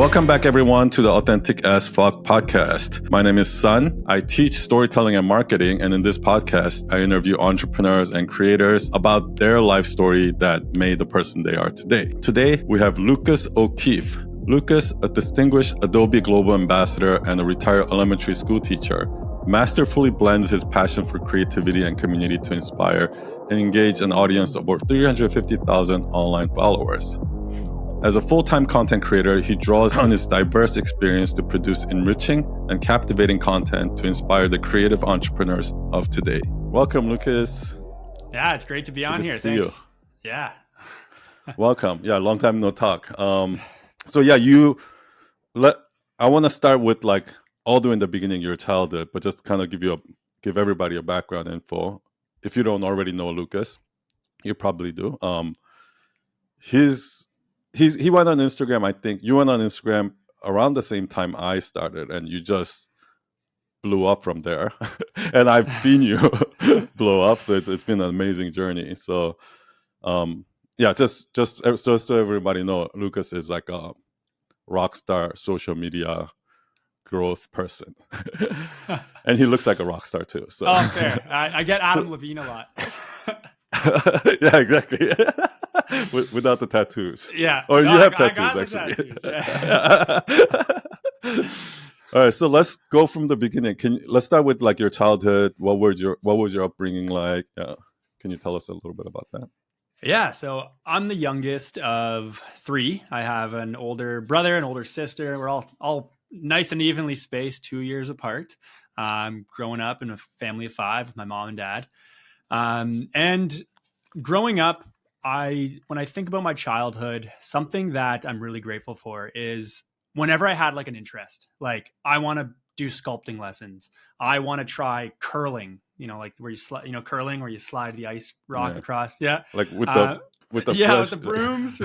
Welcome back, everyone, to the Authentic as Fuck podcast. My name is Sun. I teach storytelling and marketing, and in this podcast, I interview entrepreneurs and creators about their life story that made the person they are today. Today, we have Lucas O'Keefe. Lucas, a distinguished Adobe Global Ambassador and a retired elementary school teacher, masterfully blends his passion for creativity and community to inspire and engage an audience of over 350,000 online followers. As a full-time content creator, he draws on his diverse experience to produce enriching and captivating content to inspire the creative entrepreneurs of today. Welcome, Lucas. Yeah, it's great to be on here. Thanks. Yeah. Welcome. Yeah, long time no talk. I want to start with all the way in the beginning, your childhood, but just kind of give everybody a background info. If you don't already know Lucas, you probably do. He went on Instagram. I think you went on Instagram around the same time I started, and you just blew up from there. And I've seen you blow up, so it's been an amazing journey. So, just so everybody know, Lucas is like a rock star social media growth person, and he looks like a rock star too. So. Oh, fair. I get Adam Levine a lot. Yeah, exactly. Without the tattoos. Yeah. Or no, you have I tattoos, actually. Yeah. All right, so let's go from the beginning. Let's start with your childhood. What was your upbringing like? Can you tell us a little bit about that? Yeah, so I'm the youngest of three. I have an older brother, an older sister. We're all nice and evenly spaced, 2 years apart. Growing up in a family of five with my mom and dad. And growing up, when I think about my childhood, something that I'm really grateful for is whenever I had an interest, I want to do sculpting lessons. I want to try curling, where you curling where you slide the ice rock across. Yeah. With the with the brooms.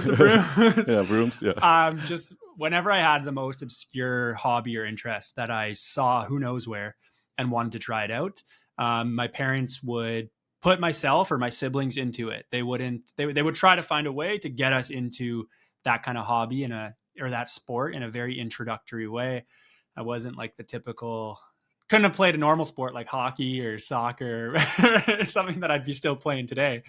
Yeah, brooms. Yeah. Just whenever I had the most obscure hobby or interest that I saw who knows where and wanted to try it out, my parents would put myself or my siblings into it. They would try to find a way to get us into that kind of hobby or that sport in a very introductory way. I wasn't like the typical, couldn't have played a normal sport like hockey or soccer or something that I'd be still playing today.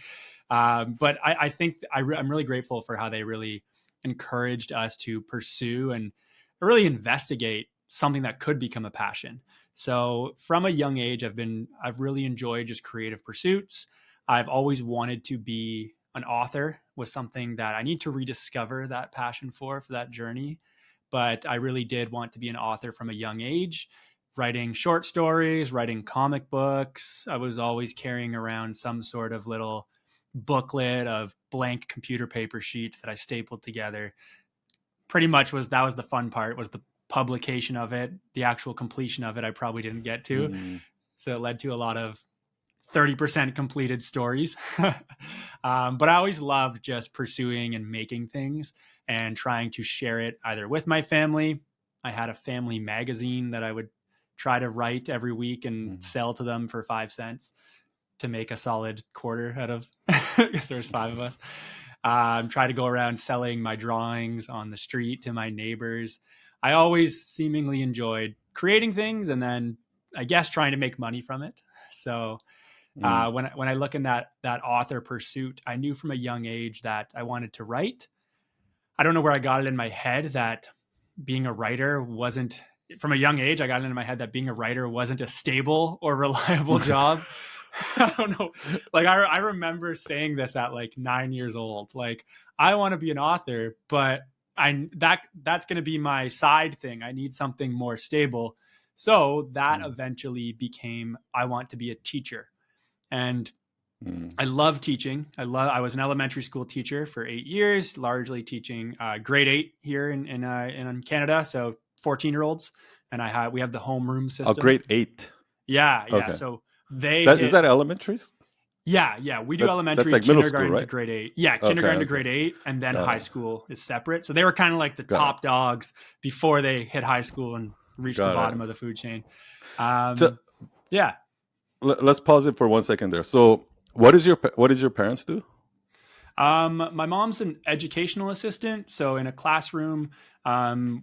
But I think I'm really grateful for how they really encouraged us to pursue and really investigate something that could become a passion. So from a young age, I've really enjoyed just creative pursuits. I've always wanted to be an author, was something that I need to rediscover that passion for that journey. But I really did want to be an author from a young age, writing short stories, writing comic books. I was always carrying around some sort of little booklet of blank computer paper sheets that I stapled together. Pretty much that was the fun part, was the publication of it. The actual completion of it I probably didn't get to. So it led to a lot of 30% completed stories. But I always loved just pursuing and making things and trying to share it either with my family. I had a family magazine that I would try to write every week and sell to them for 5 cents to make a solid quarter out of, because there's 5 of us. Try to go around selling my drawings on the street to my neighbors. I always seemingly enjoyed creating things and then I guess trying to make money from it. So when I look in that author pursuit, I knew from a young age that I wanted to write. I don't know where I got it in my head that being a writer wasn't, from a young age, I got it in my head that being a writer wasn't a stable or reliable job. I don't know. I remember saying this at 9 years old. I want to be an author, but that's going to be my side thing. I need something more stable. So that eventually became, I want to be a teacher. And I love teaching. I was an elementary school teacher for 8 years, largely teaching grade 8 here in Canada. So 14-year-olds. And we have the homeroom system. Oh, grade 8. Yeah. Okay. So is that elementary? Yeah. We do elementary, that's kindergarten middle school, right? to grade 8. Yeah, kindergarten to grade 8, and then high school is separate. So they were kind of like the top dogs before they hit high school and reached the bottom of the food chain. Yeah. Let's pause it for 1 second there. So, what did your parents do? My mom's an educational assistant. So in a classroom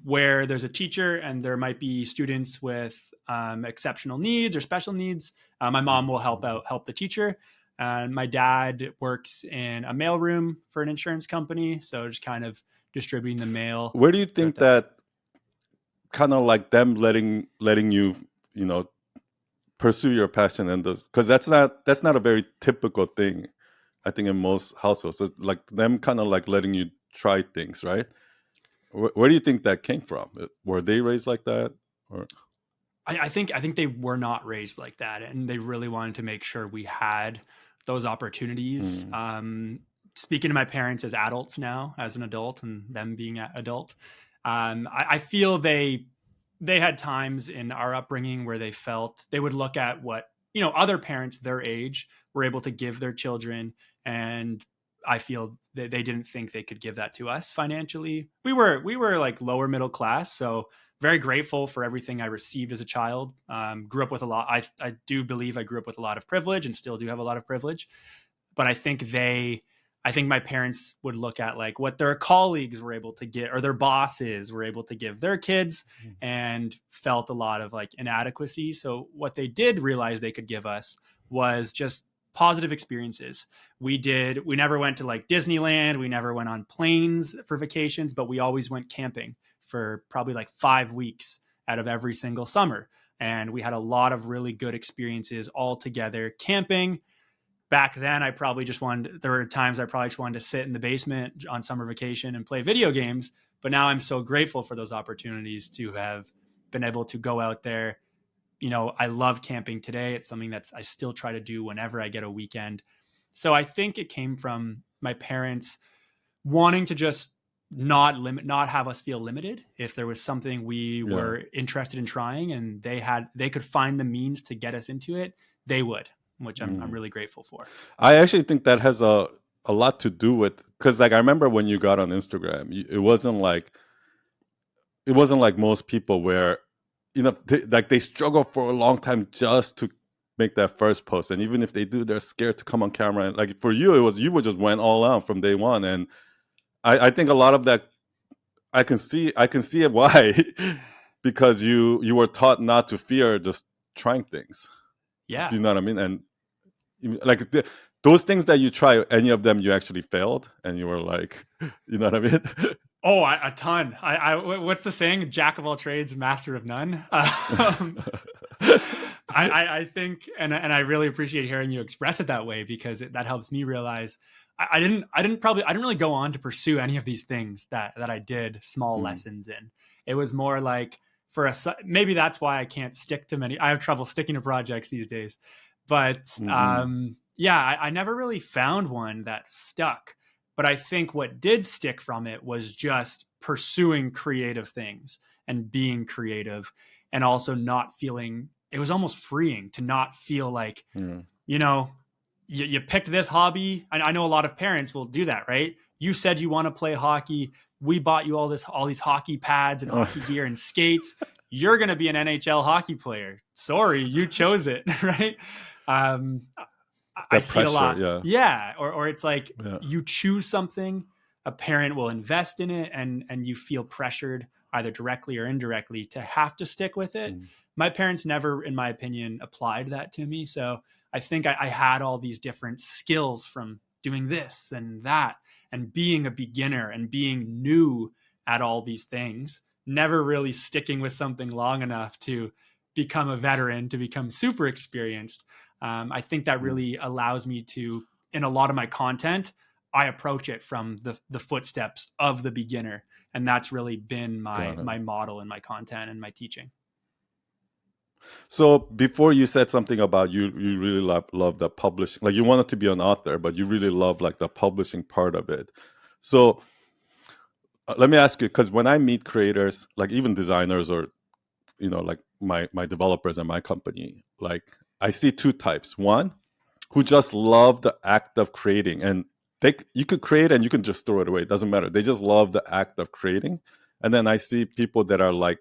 where there's a teacher and there might be students with exceptional needs or special needs, my mom will help the teacher. And my dad works in a mailroom for an insurance company. So just kind of distributing the mail. Where do you throughout think that kind of like them letting you, you know, pursue your passion and those, because that's not a very typical thing, I think, in most households. So like them kind of like letting you try things, right? Where do you think that came from? Were they raised like that, or? I think they were not raised like that, and they really wanted to make sure we had those opportunities. Speaking to my parents as adults now, as an adult, and them being an adult, I feel they had times in our upbringing where they felt they would look at what other parents their age were able to give their children, and I feel that they didn't think they could give that to us financially. We were like lower middle class, so very grateful for everything I received as a child. Grew up with a lot. I do believe I grew up with a lot of privilege and still do have a lot of privilege. But I think my parents would look at like what their colleagues were able to get or their bosses were able to give their kids and felt a lot of like inadequacy. So what they did realize they could give us was just positive experiences. We never went to like Disneyland. We never went on planes for vacations, but we always went camping for probably like 5 weeks out of every single summer. And we had a lot of really good experiences all together camping. Back then, there were times I probably just wanted to sit in the basement on summer vacation and play video games. But now I'm so grateful for those opportunities to have been able to go out there. I love camping today. It's something I still try to do whenever I get a weekend. So I think it came from my parents wanting to just not have us feel limited. If there was something we were interested in trying and they could find the means to get us into it, they would, which I'm really grateful for. I actually think that has a lot to do with, because like I remember when you got on Instagram, it wasn't like most people where they struggle for a long time just to make that first post, and even if they do, they're scared to come on camera. And like for you, you would just went all out from day one, and I think a lot of that I can see it why because you were taught not to fear just trying things. Yeah. Do you know what I mean? And like those things that you try, any of them you actually failed, and you were like, you know what I mean? Oh, a ton. What's the saying? Jack of all trades, master of none. I think, and I really appreciate hearing you express it that way, because that helps me realize I didn't really go on to pursue any of these things that I did small lessons in. It was more like maybe that's why I can't stick to many. I have trouble sticking to projects these days, but I never really found one that stuck. But I think what did stick from it was just pursuing creative things and being creative, and also not feeling, it was almost freeing to not feel like, you picked this hobby. I know a lot of parents will do that, right? You said you want to play hockey. We bought you all these hockey pads and hockey gear and skates. You're going to be an NHL hockey player. Sorry, you chose it, right? I see it a lot. Yeah. Or it's like you choose something, a parent will invest in it, and you feel pressured either directly or indirectly to have to stick with it. My parents never, in my opinion, applied that to me. So I think I had all these different skills from doing this and that and being a beginner and being new at all these things, never really sticking with something long enough to become a veteran, to become super experienced. I think that really allows me to, in a lot of my content, I approach it from the footsteps of the beginner. And that's really been my model in my content and my teaching. So before you said something about you really love the publishing, like you wanted to be an author, but you really love like the publishing part of it. So let me ask you, because when I meet creators, like even designers or, like my developers and my company, like I see two types. One, who just love the act of creating, and you could create and you can just throw it away. It doesn't matter. They just love the act of creating. And then I see people that are like,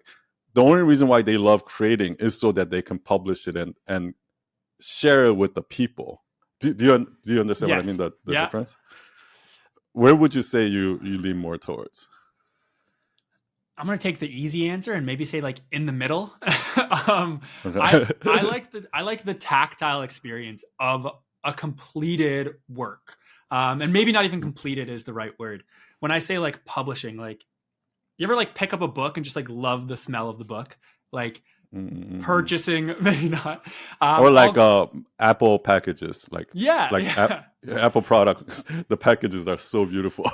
the only reason why they love creating is so that they can publish it and share it with the people. Do you understand what I mean? The difference? where would you say you lean more towards? I'm going to take the easy answer and maybe say like in the middle. Okay. I like the tactile experience of a completed work. And maybe not even completed is the right word. When I say like publishing, like you ever like pick up a book and just like love the smell of the book? Like Mm-hmm. purchasing, maybe not. Or like Apple packages, Yeah, like yeah. Apple products. The packages are so beautiful.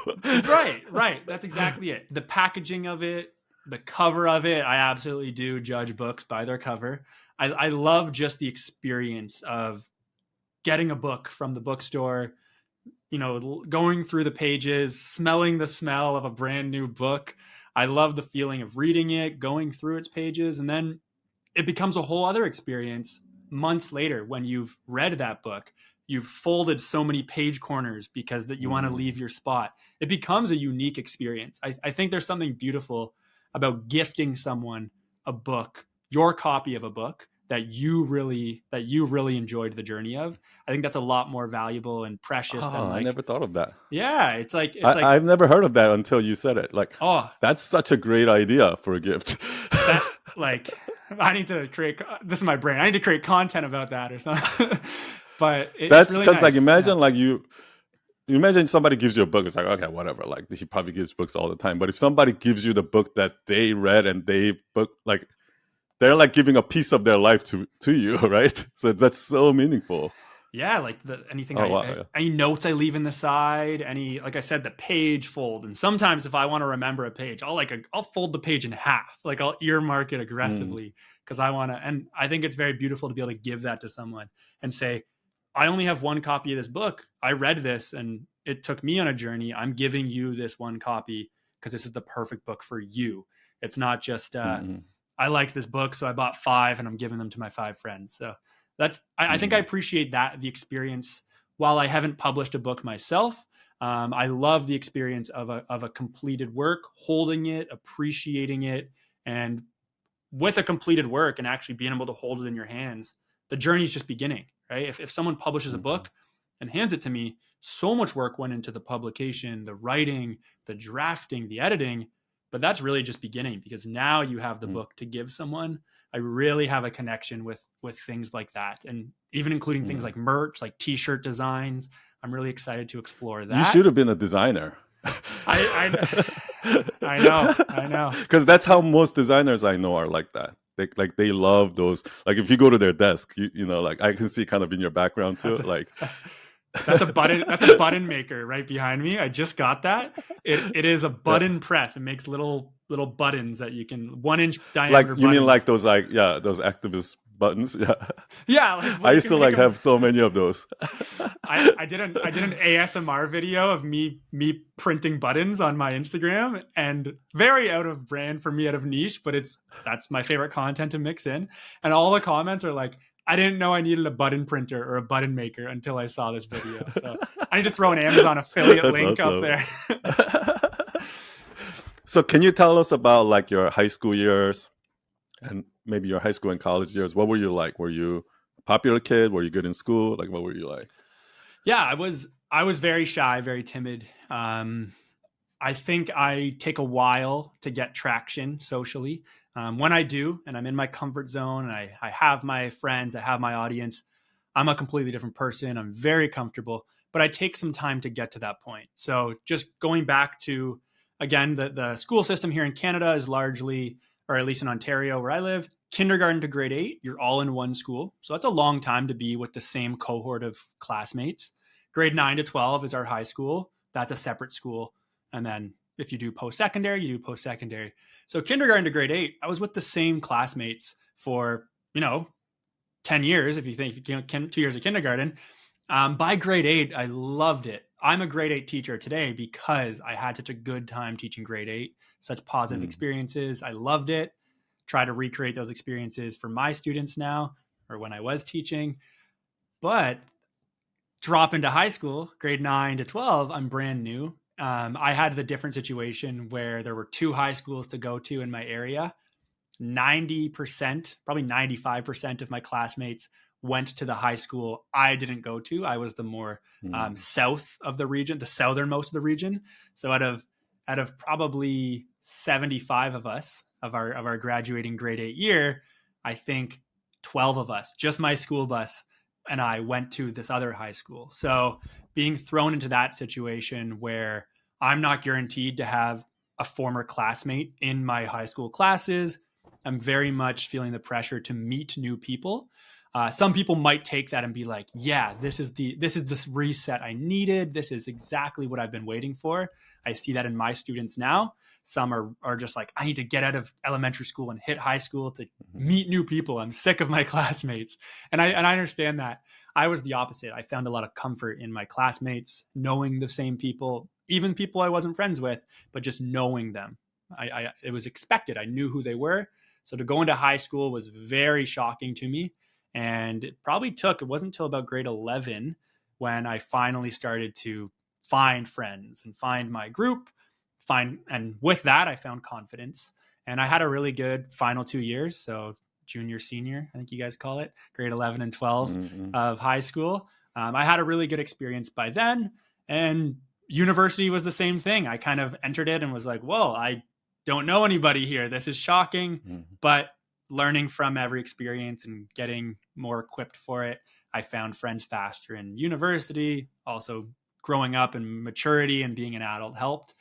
Right. That's exactly it. The packaging of it, the cover of it. I absolutely do judge books by their cover. I love just the experience of getting a book from the bookstore, going through the pages, smelling the smell of a brand new book. I love the feeling of reading it, going through its pages, and then it becomes a whole other experience months later when you've read that book. You've folded so many page corners because that you want to leave your spot. It becomes a unique experience. I think there's something beautiful about gifting someone a book, your copy of a book that you really enjoyed the journey of. I think that's a lot more valuable and precious than Oh, I like, never thought of that. yeah, it's like I've never heard of that until you said it. Like, oh, that's such a great idea for a gift. that like I need to create, this is my brain, I need to create content about that or something. But it's That's really because, like, nice. imagine Yeah. like you imagine somebody gives you a book. It's like, okay, whatever. Like, he probably gives books all the time. But if somebody gives you the book that they read and they book, like, they're like giving a piece of their life to you, right? So that's so meaningful. Yeah, like anything Oh wow, any notes I leave in the side, any, like I said, the page fold. And sometimes if I want to remember a page, I'll fold the page in half. Like I'll earmark it yeah. Mm, aggressively because I want to. And I think it's very beautiful to be able to give that to someone and say, I only have one copy of this book. I read this and it took me on a journey. I'm giving you this one copy because this is the perfect book for you. It's not just mm, I liked this book, so I bought 5 and I'm giving them to my 5 friends. So I think I mm, appreciate the experience. While I haven't published a book myself, I love the experience of a completed work, holding it, appreciating it, and with a completed work and actually being able to hold it in your hands, the journey's just beginning, right? If someone publishes a mm, book and hands it to me, so much work went into the publication, the writing, the drafting, the editing, but that's really just beginning because now you have the mm, book to give someone. I really have a connection with things like that, and even including things mm. like merch, like t-shirt designs. I'm really excited to explore You should that. have been a designer. I know. Because that's how most designers I know are like that. They love those. Like if you go to their desk, like I can see kind of in your background too. That's a Like That's a button. That's a button maker right behind me. I just got that. It is a yeah. button press. It makes little buttons that you can 1 inch Like diameter you mean like buttons. those those activist buttons? Yeah. Yeah, like I well, you used can to make like them. have so many of those. I did an ASMR video of me printing buttons on my Instagram, and very out of brand for me, out of niche, but that's my favorite content to mix in. And all the comments are like, I didn't know I needed a button printer or a button maker until I saw this video. So I need to throw an Amazon affiliate That's link up awesome. there. So can you tell us about like your high school years and maybe your high school and college years? What were you like? Were you a popular kid? Were you good in school? Like what were you like? Yeah, I was very shy, very timid. I think I take a while to get traction socially. When I do, and I'm in my comfort zone, and I have my friends, I have my audience, I'm a completely different person. I'm very comfortable, but I take some time to get to that point. So just going back to, again, the school system here in Canada is largely, or at least in Ontario where I live, kindergarten to grade 8, you're all in one school. So that's a long time to be with the same cohort of classmates. Grade 9 to 12 is our high school. That's a separate school. And then if you do post-secondary, you do post-secondary. So kindergarten to grade 8, I was with the same classmates for, 10 years, if you think 2 years of kindergarten. By grade 8, I loved it. I'm a grade 8 teacher today because I had such a good time teaching grade 8, such positive Mm, experiences. I loved it. Try to recreate those experiences for my students now, or when I was teaching. But drop into high school, grade 9 to 12, I'm brand new. I had the different situation where there were 2 high schools to go to in my area. 90%, probably 95% of my classmates went to the high school I didn't go to. I was the more south of the region, the southernmost of the region. So out of probably 75 of us of our graduating grade 8 year, I think 12 of us, just my school bus and I, went to this other high school. So being thrown into that situation where I'm not guaranteed to have a former classmate in my high school classes, I'm very much feeling the pressure to meet new people. Some people might take that and be like, yeah, this is this reset I needed. This is exactly what I've been waiting for. I see that in my students now. Some are just like, I need to get out of elementary school and hit high school to meet new people. I'm sick of my classmates. And I understand that. I was the opposite. I found a lot of comfort in my classmates, knowing the same people, even people I wasn't friends with, but just knowing them. It was expected. I knew who they were. So to go into high school was very shocking to me. And it wasn't until about grade 11 when I finally started to find friends and find my group, and with that, I found confidence. And I had a really good final 2 years. So junior, senior, I think you guys call it, grade 11 and 12 of high school. I had a really good experience by then. And university was the same thing. I kind of entered it and was like, whoa, I don't know anybody here. This is shocking. But learning from every experience and getting more equipped for it, I found friends faster in university. Also growing up and maturity and being an adult helped.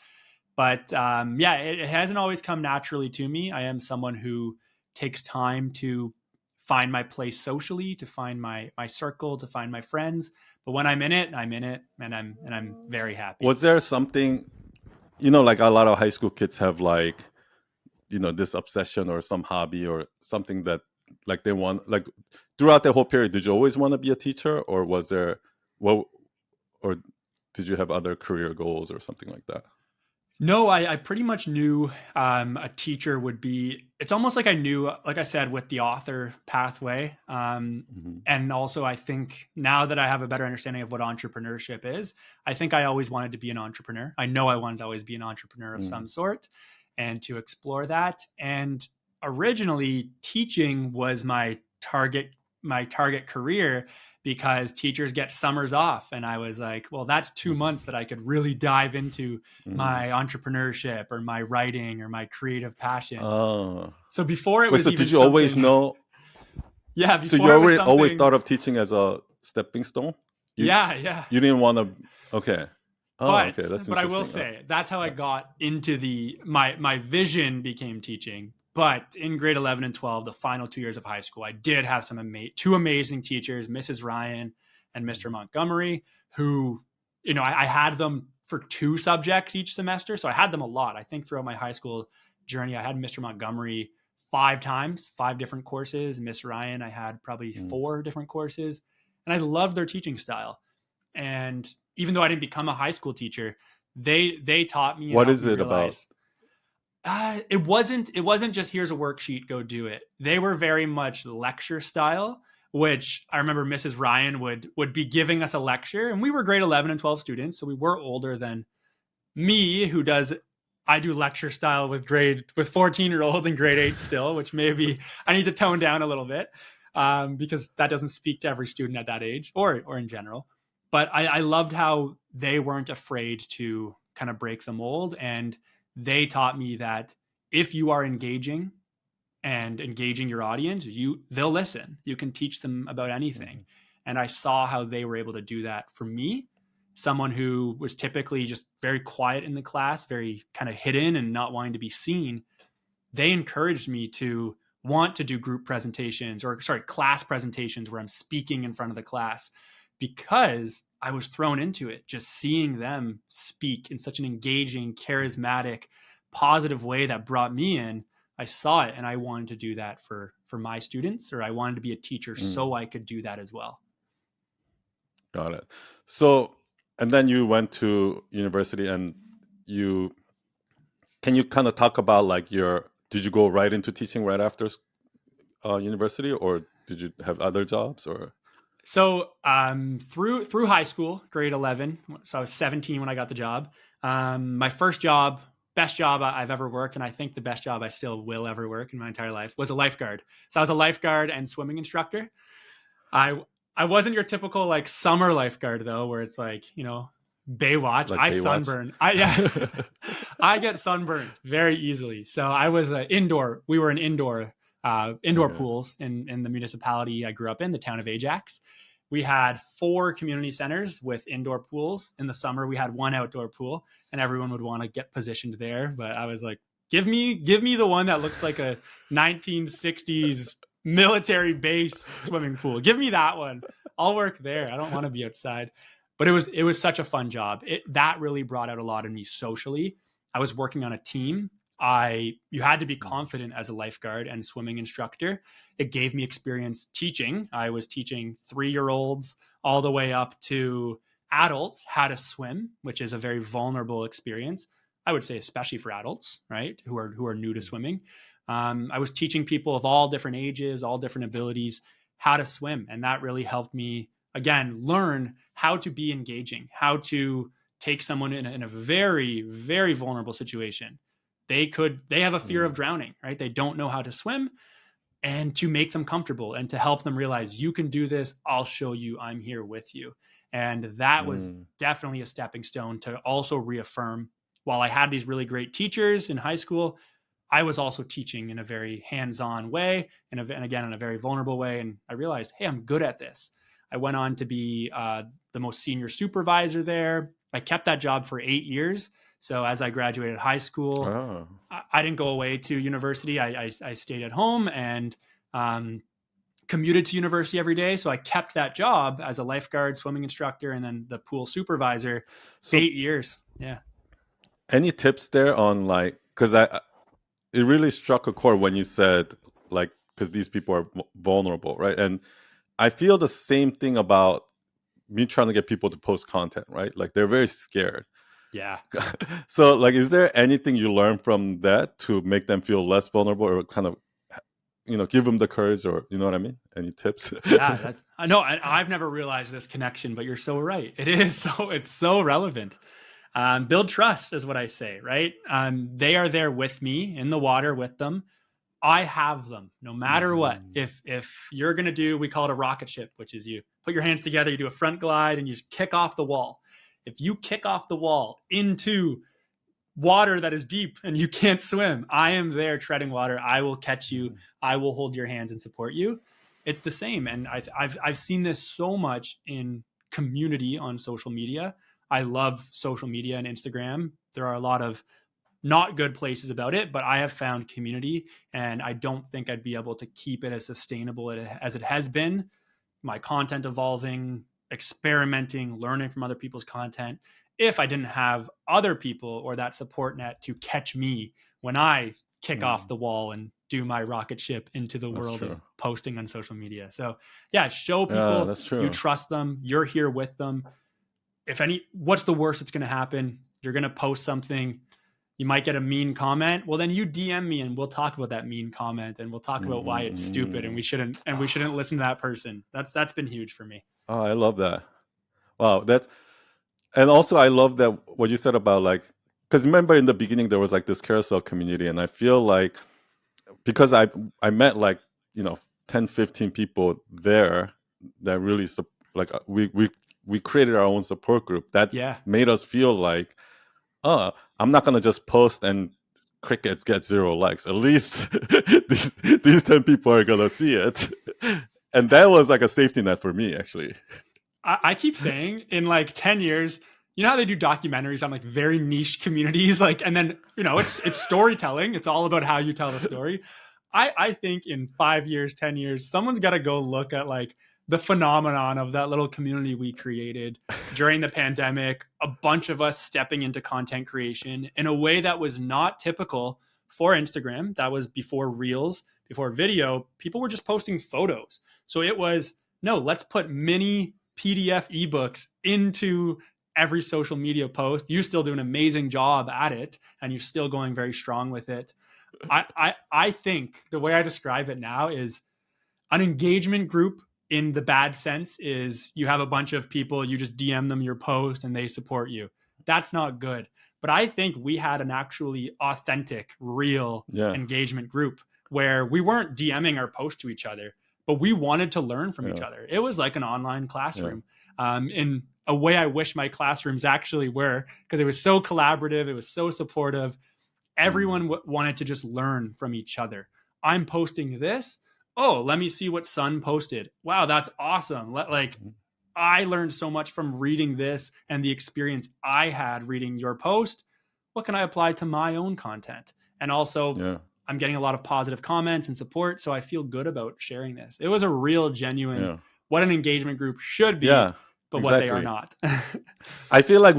But it hasn't always come naturally to me. I am someone who takes time to find my place socially, to find my circle, to find my friends. But when I'm in it, and I'm very happy. Was there something, like a lot of high school kids have like, this obsession or some hobby or something that like they want, like throughout the whole period, did you always want to be a teacher, or was there, or did you have other career goals or something like that? No, I pretty much knew a teacher would be, it's almost like I knew, like I said, with the author pathway. And also I think now that I have a better understanding of what entrepreneurship is, I think I always wanted to be an entrepreneur. I know I wanted to always be an entrepreneur of some sort and to explore that. And originally teaching was my target career, because teachers get summers off. And I was like, well, that's 2 months that I could really dive into my entrepreneurship or my writing or my creative passions. So before it was so even did you always know? Yeah. So you always thought of teaching as a stepping stone? Yeah. You didn't want to, okay. But, okay, that's but I will say that's how I got into my vision became teaching. But in grade 11 and 12, the final 2 years of high school, I did have two amazing teachers, Mrs. Ryan and Mr. Montgomery, who, I had them for 2 subjects each semester. So I had them a lot. I think throughout my high school journey, I had Mr. Montgomery 5 times, 5 different courses. Miss Ryan, I had probably 4 different courses. And I loved their teaching style. And even though I didn't become a high school teacher, they taught me. What is it about? It wasn't just here's a worksheet, go do it. They were very much lecture style, which I remember Mrs. Ryan would be giving us a lecture, and we were grade 11 and 12 students. So we were older than me, I do lecture style with 14-year-olds in grade 8 still, which maybe I need to tone down a little bit, because that doesn't speak to every student at that age or in general. But I loved how they weren't afraid to kind of break the mold. And they taught me that if you are engaging your audience, they'll listen. You can teach them about anything. And I saw how they were able to do that for me, someone who was typically just very quiet in the class, very kind of hidden and not wanting to be seen. They encouraged me to want to do group presentations class presentations where I'm speaking in front of the class, because I was thrown into it, just seeing them speak in such an engaging, charismatic, positive way that brought me in. I saw it and I wanted to do that for my students, or I wanted to be a teacher so I could do that as well. Got it. So, and then you went to university, and can you kind of talk about like did you go right into teaching right after university, or did you have other jobs, or? So through high school, grade 11, so I was 17 when I got the job. My first job, best job I've ever worked, and I think the best job I still will ever work in my entire life, was a lifeguard. So I was a lifeguard and swimming instructor. I I wasn't your typical like summer lifeguard though, where it's like, Baywatch. Like I Baywatch? sunburn. Yeah, I get sunburned very easily. So I was indoor. We were in indoor Okay. pools in the municipality I grew up in, the town of Ajax. We had 4 community centers with indoor pools. In the summer, we had 1 outdoor pool, and everyone would want to get positioned there. But I was like, give me the one that looks like a 1960s military base swimming pool. Give me that one. I'll work there. I don't want to be outside. But it was such a fun job. That really brought out a lot of me socially. I was working on a team. You had to be confident as a lifeguard and swimming instructor. It gave me experience teaching. I was teaching 3-year-olds all the way up to adults how to swim, which is a very vulnerable experience. I would say, especially for adults, right, who are new to swimming. I was teaching people of all different ages, all different abilities, how to swim, and that really helped me again learn how to be engaging, how to take someone in a very, very vulnerable situation. They have a fear of Mm, drowning, right? They don't know how to swim, and to make them comfortable and to help them realize you can do this. I'll show you. I'm here with you. And that was mm, definitely a stepping stone to also reaffirm, while I had these really great teachers in high school, I was also teaching in a very hands-on way and again in a very vulnerable way. And I realized, hey, I'm good at this. I went on to be the most senior supervisor there. I kept that job for 8 years. So as I graduated high school, oh. I didn't go away to university. I stayed at home and um, commuted to university every day. So I kept that job as a lifeguard, swimming instructor, and then the pool supervisor. So 8 years. Yeah. any tips there on like, because it really struck a chord when you said like, because these people are vulnerable, right? And I feel the same thing about me trying to get people to post content, right? Like they're very scared. Yeah. So like, is there anything you learn from that to make them feel less vulnerable or kind of, give them the courage, or you know what I mean? Any tips? Yeah. I know. I've never realized this connection, but you're so right. It's so relevant. Build trust is what I say, right? They are there with me in the water with them. I have them no matter what. Mm, If you're gonna do, we call it a rocket ship, which is you put your hands together, you do a front glide, and you just kick off the wall. If you kick off the wall into water that is deep and you can't swim, I am there treading water. I will catch you. I will hold your hands and support you. It's the same, and I've seen this so much in community on social media. I love social media and Instagram. There are a lot of not good places about it, but I have found community, and I don't think I'd be able to keep it as sustainable as it has been. My content evolving, experimenting, learning from other people's content, if I didn't have other people or that support net to catch me when I kick off mm. the wall and do my rocket ship into the That's world of true. posting on social media. So, yeah, show Yeah, people that's you true. trust them, you're here with them. What's the worst that's going to happen? You're going to post something, you might get a mean comment. Well, then you DM me and we'll talk about that mean comment and we'll talk about why it's stupid and Mm-mm-mm. we shouldn't listen to that person. That's been huge for me. Oh, I love that. Wow, that's and also I love that what you said about like, because remember in the beginning there was like this carousel community, and I feel like because I met like, you know 10, 15 people there that really like we created our own support group that Yeah. made us feel like, oh, I'm not gonna just post and crickets get 0 likes. At least these 10 people are gonna see it, and that was like a safety net for me actually. I keep saying in like 10 years, you know how they do documentaries on like very niche communities, like, and then, it's storytelling. It's all about how you tell the story. I think in 5 years, 10 years, someone's got to go look at like the phenomenon of that little community we created during the pandemic, a bunch of us stepping into content creation in a way that was not typical for Instagram. That was before Reels, before video. People were just posting photos. So it was, no, let's put mini PDF ebooks into every social media post. You still do an amazing job at it, and you're still going very strong with it. I think the way I describe it now is an engagement group in the bad sense is you have a bunch of people, you just DM them your post and they support you. That's not good. But I think we had an actually authentic, real Yeah. engagement group where we weren't DMing our post to each other, but we wanted to learn from each Yeah. other. It was like an online Yeah. classroom, in a way I wish my classrooms actually were, because it was so collaborative. It was so supportive. Everyone wanted to just learn from each other. I'm posting this. Oh, let me see what Sun posted. Wow, that's awesome. I learned so much from reading this and the experience I had reading your post. What can I apply to my own content? And also, Yeah. I'm getting a lot of positive comments and support, so I feel good about sharing this. It was a real, genuine, Yeah. what an engagement group should be, Yeah. but what they are Exactly. not. I feel like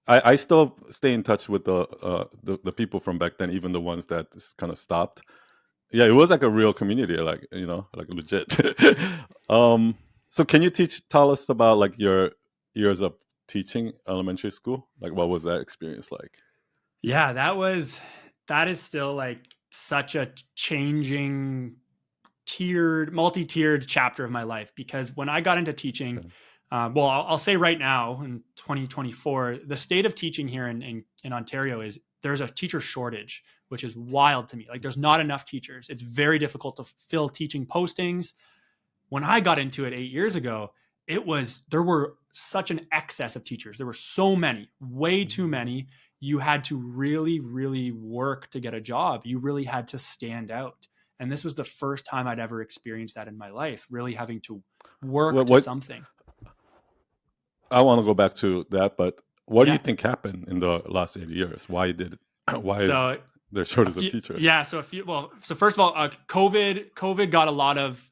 I still stay in touch with the people from back then, even the ones that kind of stopped. Yeah, it was like a real community, like, like legit. So can you tell us about like your years of teaching elementary school? Like, what was that experience like? Yeah, that is still like such a changing multi-tiered chapter of my life, because when I got into teaching, Okay. well, I'll say right now in 2024, the state of teaching here in Ontario is there's a teacher shortage, which is wild to me. Like, there's not enough teachers. It's very difficult to fill teaching postings. When I got into it 8 years ago, there were such an excess of teachers. There were so many, way too many. You had to really, really work to get a job. You really had to stand out. And this was the first time I'd ever experienced that in my life, really having to work to What something. I want to go back to that, but what do you Yeah. think happened in the last 8 years? Why is So there shortage of teachers? Yeah. So first of all, COVID got a lot of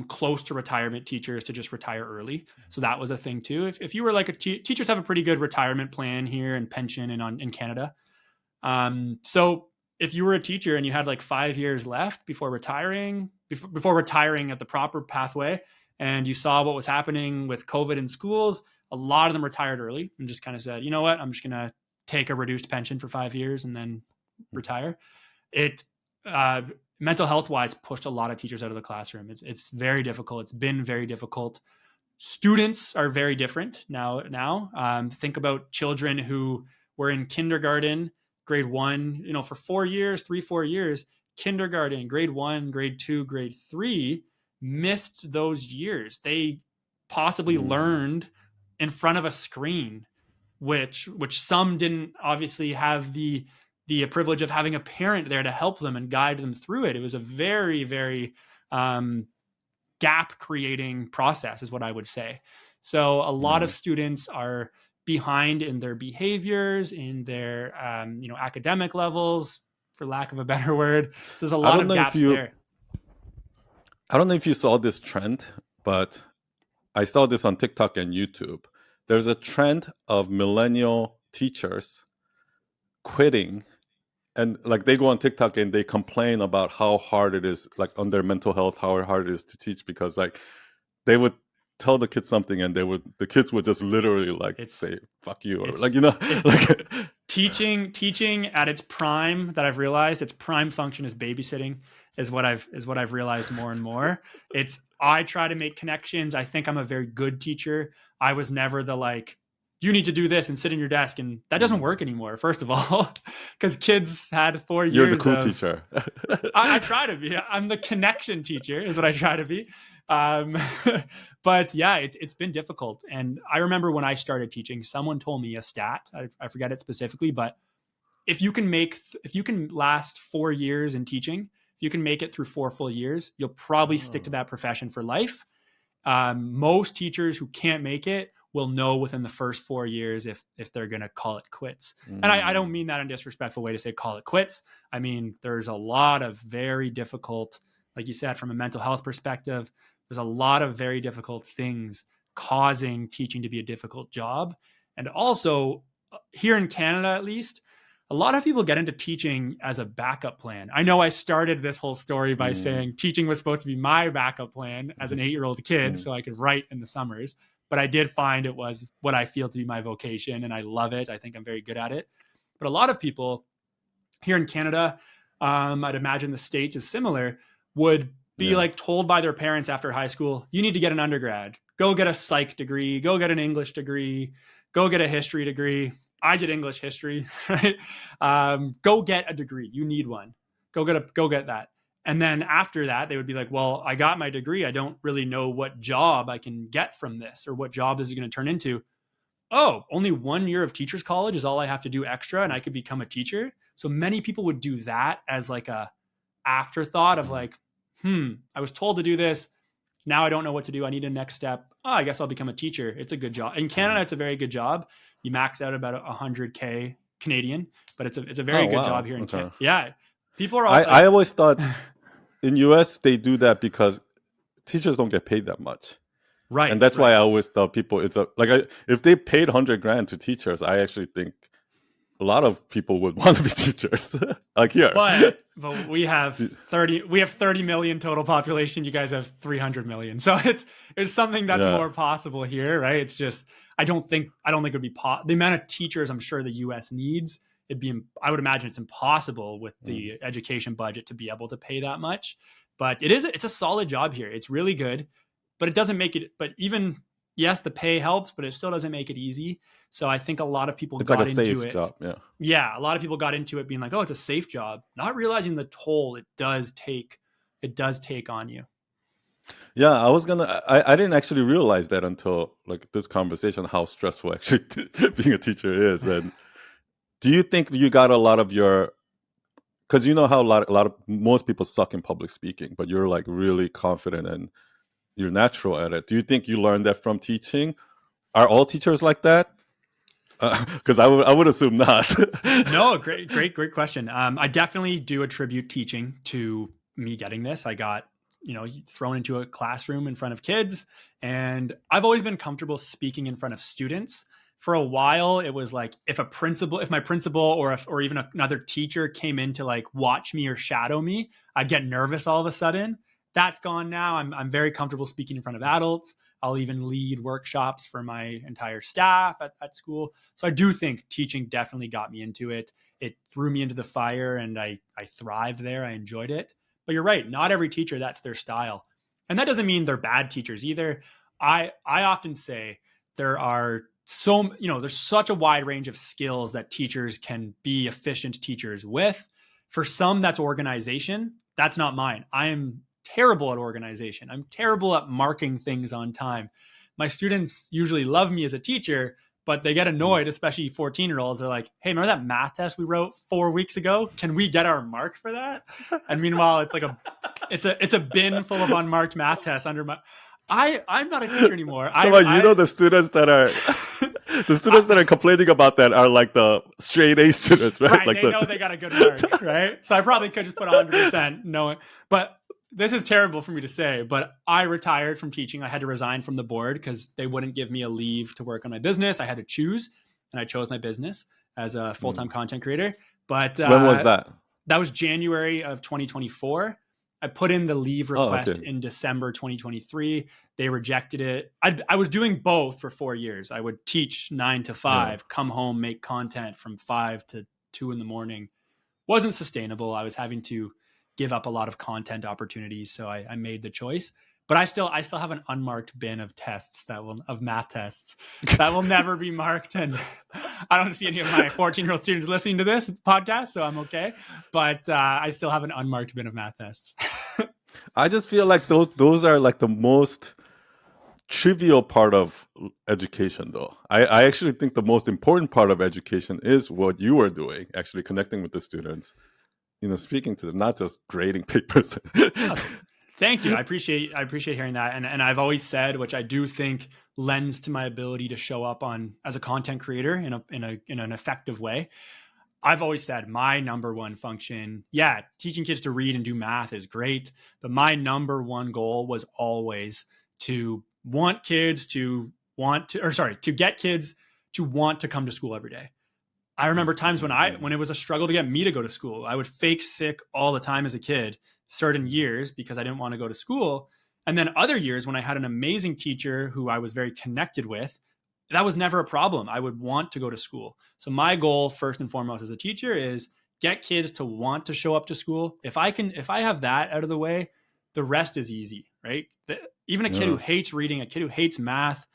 close to retirement teachers to just retire early. So that was a thing too. If you were like teachers have a pretty good retirement plan here and pension in Canada. So if you were a teacher and you had like 5 years left before retiring at the proper pathway, and you saw what was happening with COVID in schools, a lot of them retired early and just kind of said, you know what, I'm just going to take a reduced pension for 5 years and then retire. It mental health wise pushed a lot of teachers out of the classroom. It's very difficult. It's been very difficult. Students are very different now. Think about children who were in kindergarten, grade 1, for 4 years, 4 years, kindergarten, grade 1, grade 2, grade 3, missed those years. They possibly learned in front of a screen, which some didn't obviously have the privilege of having a parent there to help them and guide them through it. It was a very, very gap creating process, is what I would say. So a lot of students are behind in their behaviors, in their academic levels, for lack of a better word. So there's a lot of gaps there. I don't know if you saw this trend, but I saw this on TikTok and YouTube. There's a trend of millennial teachers quitting, and like they go on TikTok and they complain about how hard it is, like on their mental health, how hard it is to teach, because like they would tell the kids something and the kids would just literally say fuck you, or like teaching at its prime, that I've realized its prime function is babysitting, is what I've realized more and more. I try to make connections. I think I'm a very good teacher. I was never the you need to do this and sit in your desk, and that doesn't work anymore, first of all, because kids had 4 years. You're the cool teacher. I try to be. I'm the connection teacher is what I try to be. But yeah, it's been difficult. And I remember when I started teaching, someone told me a stat. I forget it specifically, but if you can last 4 years in teaching, if you can make it through 4 full years, you'll probably stick to that profession for life. Most teachers who can't make it will know within the first 4 years if they're going to call it quits. And I don't mean that in a disrespectful way to say call it quits. I mean, there's a lot of very difficult, like you said, from a mental health perspective, there's a lot of very difficult things causing teaching to be a difficult job. And also here in Canada, at least, a lot of people get into teaching as a backup plan. I know I started this whole story by saying teaching was supposed to be my backup plan as an 8-year-old kid so I could write in the summers. But I did find it was what I feel to be my vocation, and I love it. I think I'm very good at it. But a lot of people here in Canada, I'd imagine the States is similar, would be told by their parents after high school, you need to get an undergrad, go get a psych degree, go get an English degree, go get a history degree. I did English history, right? Go get a degree. You need one. Go get that. And then after that, they would be like, well, I got my degree. I don't really know what job I can get from this or what job is it going to turn into. Oh, only 1 year of teacher's college is all I have to do extra and I could become a teacher. So many people would do that as like a afterthought of like, I was told to do this. Now I don't know what to do. I need a next step. Oh, I guess I'll become a teacher. It's a good job. In Canada, it's a very good job. You max out about 100K Canadian, but it's a very good job here in Canada. Yeah. People are all I always thought in US they do that because teachers don't get paid that much. Right. And that's why I always tell people if they paid 100 grand to teachers, I actually think a lot of people would want to be teachers. Like here. But we have 30 million total population. You guys have 300 million. So it's something that's more possible here, right? It's just I don't think it would be the amount of teachers I'm sure the US needs. I would imagine it's impossible with the education budget to be able to pay that much. But it's a solid job here. It's really good, but it doesn't make it. But even yes, the pay helps, but it still doesn't make it easy. So I think a lot of people got into it. It's like a safe job, yeah. A lot of people got into it being like, oh, it's a safe job, not realizing the toll it does take on you. Yeah, I didn't actually realize that until like this conversation, how stressful actually being a teacher is. And do you think you got a lot of because you know how most people suck in public speaking, but you're like really confident and you're natural at it. Do you think you learned that from teaching? Are all teachers like that? Because I would assume not. No, great question. I definitely do attribute teaching to me getting this. I got thrown into a classroom in front of kids, and I've always been comfortable speaking in front of students. For a while, it was like if my principal or even another teacher came in to like watch me or shadow me, I'd get nervous all of a sudden. That's gone now. I'm very comfortable speaking in front of adults. I'll even lead workshops for my entire staff at school. So I do think teaching definitely got me into it. It threw me into the fire and I thrived there. I enjoyed it. But you're right. Not every teacher, that's their style. And that doesn't mean they're bad teachers either. I often say there's such a wide range of skills that teachers can be efficient teachers with. For some, that's organization. That's not mine. I am terrible at organization. I'm terrible at marking things on time. My students usually love me as a teacher, but they get annoyed, especially 14-year-olds. They're like, hey, remember that math test we wrote 4 weeks ago? Can we get our mark for that? And meanwhile, it's like it's a bin full of unmarked math tests under my... I'm not a teacher anymore. The students that are that are complaining about that are like the straight A students, right? Right, like they know they got a good mark, right? So I probably could just put 100% knowing, but this is terrible for me to say, but I retired from teaching. I had to resign from the board because they wouldn't give me a leave to work on my business. I had to choose, and I chose my business as a full-time content creator. But when was that? That was January of 2024. I put in the leave request in December 2023. They rejected it. I was doing both for 4 years. I would teach 9 to 5, come home, make content from 5 to 2 in the morning. Wasn't sustainable. I was having to give up a lot of content opportunities. So I made the choice, but I still have an unmarked bin of math tests that will never be marked. And I don't see any of my 14-year-old students listening to this podcast, so I'm okay. But I still have an unmarked bin of math tests. I just feel like those are like the most trivial part of education, though. I actually think the most important part of education is what you are doing, actually connecting with the students. Speaking to them, not just grading papers. Thank you. I appreciate hearing that. And I've always said, which I do think lends to my ability to show up as a content creator in an effective way. I've always said my number one function, teaching kids to read and do math is great, but my number one goal was always to get kids to want to come to school every day. I remember times when it was a struggle to get me to go to school. I would fake sick all the time as a kid, certain years because I didn't want to go to school. And then other years when I had an amazing teacher who I was very connected with, that was never a problem. I would want to go to school. So my goal first and foremost as a teacher is get kids to want to show up to school. If I have that out of the way, the rest is easy, right? Even a kid who hates reading, a kid who hates math,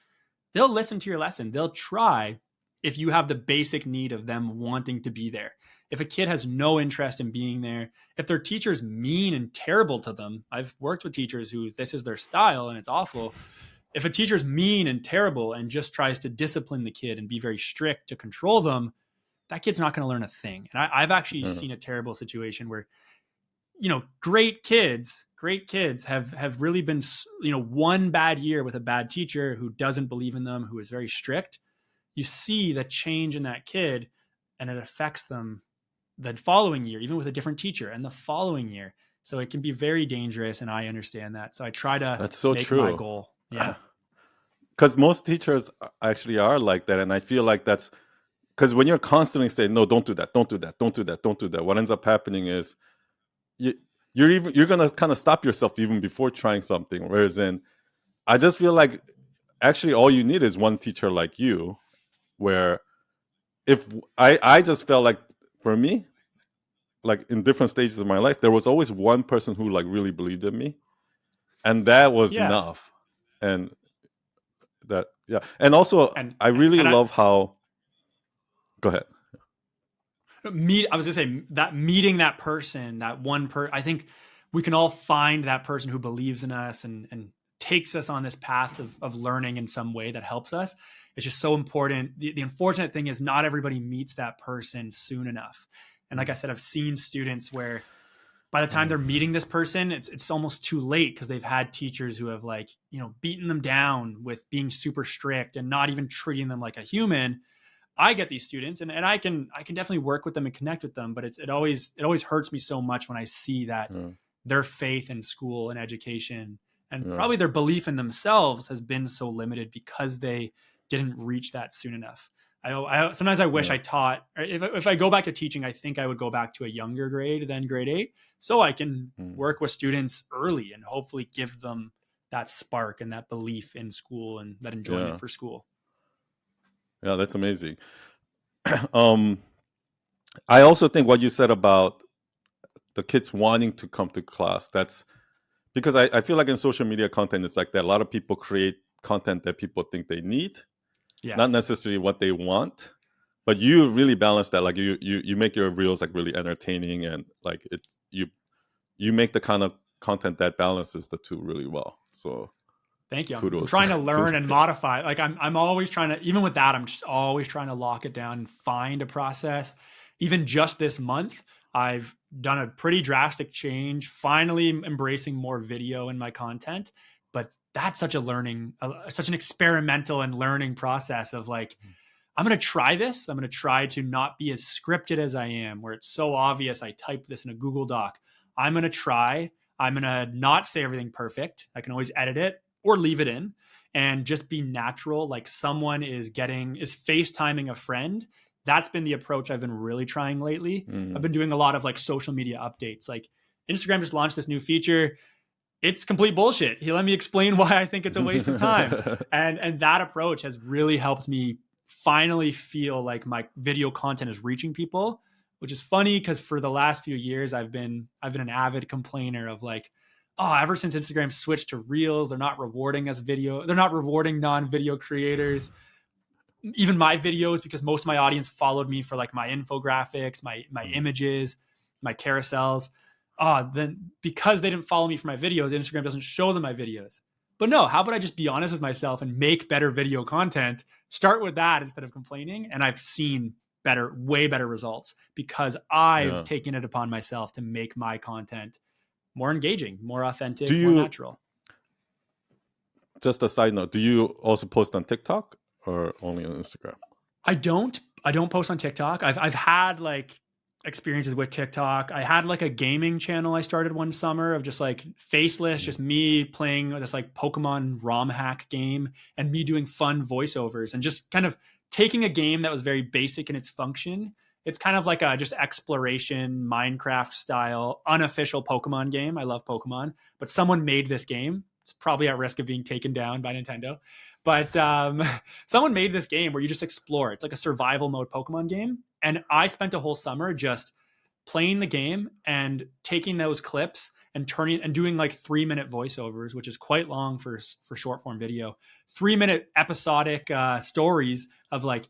they'll listen to your lesson. They'll try if you have the basic need of them wanting to be there. If a kid has no interest in being there, if their teacher's mean and terrible to them, I've worked with teachers who this is their style and it's awful. If a teacher's mean and terrible and just tries to discipline the kid and be very strict to control them, that kid's not going to learn a thing. And I've actually seen a terrible situation where, great kids have really been, one bad year with a bad teacher who doesn't believe in them, who is very strict. You see the change in that kid and it affects them the following year, even with a different teacher, and the following year. So it can be very dangerous. And I understand that. So I try to make my goal. Yeah. Because most teachers actually are like that. And I feel like that's because when you're constantly saying, no, don't do that, don't do that, don't do that, don't do that, what ends up happening is you're going to kind of stop yourself even before trying something. Whereas I just feel like actually all you need is one teacher like you, where if I just felt like for me, like in different stages of my life, there was always one person who like really believed in me, and that was enough. And that, and also I really love how. Go ahead. I was gonna say that meeting that person, that one I think we can all find that person who believes in us and takes us on this path of learning in some way that helps us. It's just so important. The unfortunate thing is not everybody meets that person soon enough. And like I said, I've seen students where by the time they're meeting this person, it's almost too late because they've had teachers who have beaten them down with being super strict and not even treating them like a human. I get these students and I can definitely work with them and connect with them, but it always hurts me so much when I see that their faith in school and education and probably their belief in themselves has been so limited because they didn't reach that soon enough. Sometimes I wish I taught, if I go back to teaching, I think I would go back to a younger grade than grade 8. So I can work with students early and hopefully give them that spark and that belief in school and that enjoyment for school. Yeah, that's amazing. I also think what you said about the kids wanting to come to class, that's because I feel like in social media content, it's like that. A lot of people create content that people think they need. Not necessarily what they want, but you really balance that. Like you make your reels like really entertaining and like you make the kind of content that balances the two really well. So thank you. Kudos. I'm trying to learn and modify. Like I'm always trying to, even with that, I'm just always trying to lock it down and find a process. Even just this month, I've done a pretty drastic change, finally embracing more video in my content, but that's such such an experimental and learning process of like, I'm going to try this. I'm going to try to not be as scripted as I am, where it's so obvious. I typed this in a Google Doc. I'm going to not say everything perfect. I can always edit it or leave it in and just be natural. Like someone is FaceTiming a friend. That's been the approach I've been really trying lately. I've been doing a lot of like social media updates. Like Instagram just launched this new feature. It's complete bullshit. Let me explain why I think it's a waste of time. And that approach has really helped me finally feel like my video content is reaching people, which is funny because for the last few years, I've been an avid complainer of like, ever since Instagram switched to Reels, they're not rewarding they're not rewarding non-video creators. Even my videos, because most of my audience followed me for like my infographics, my images, my carousels. Then because they didn't follow me for my videos, Instagram doesn't show them my videos. But no, how about I just be honest with myself and make better video content? Start with that instead of complaining. And I've seen way better results because I've taken it upon myself to make my content more engaging, more authentic, more natural. Just a side note, do you also post on TikTok or only on Instagram? I don't post on TikTok. I've had like experiences with TikTok. I had like a gaming channel I started one summer of just like faceless, just me playing this like Pokemon ROM hack game and me doing fun voiceovers and just kind of taking a game that was very basic in its function. It's kind of like a just exploration, Minecraft style, unofficial Pokemon game. I love Pokemon, but someone made this game. It's probably at risk of being taken down by Nintendo. But someone made this game where you just explore. It's like a survival mode Pokemon game. And I spent a whole summer just playing the game and taking those clips and doing like 3-minute voiceovers, which is quite long for short form video, 3-minute episodic stories of like,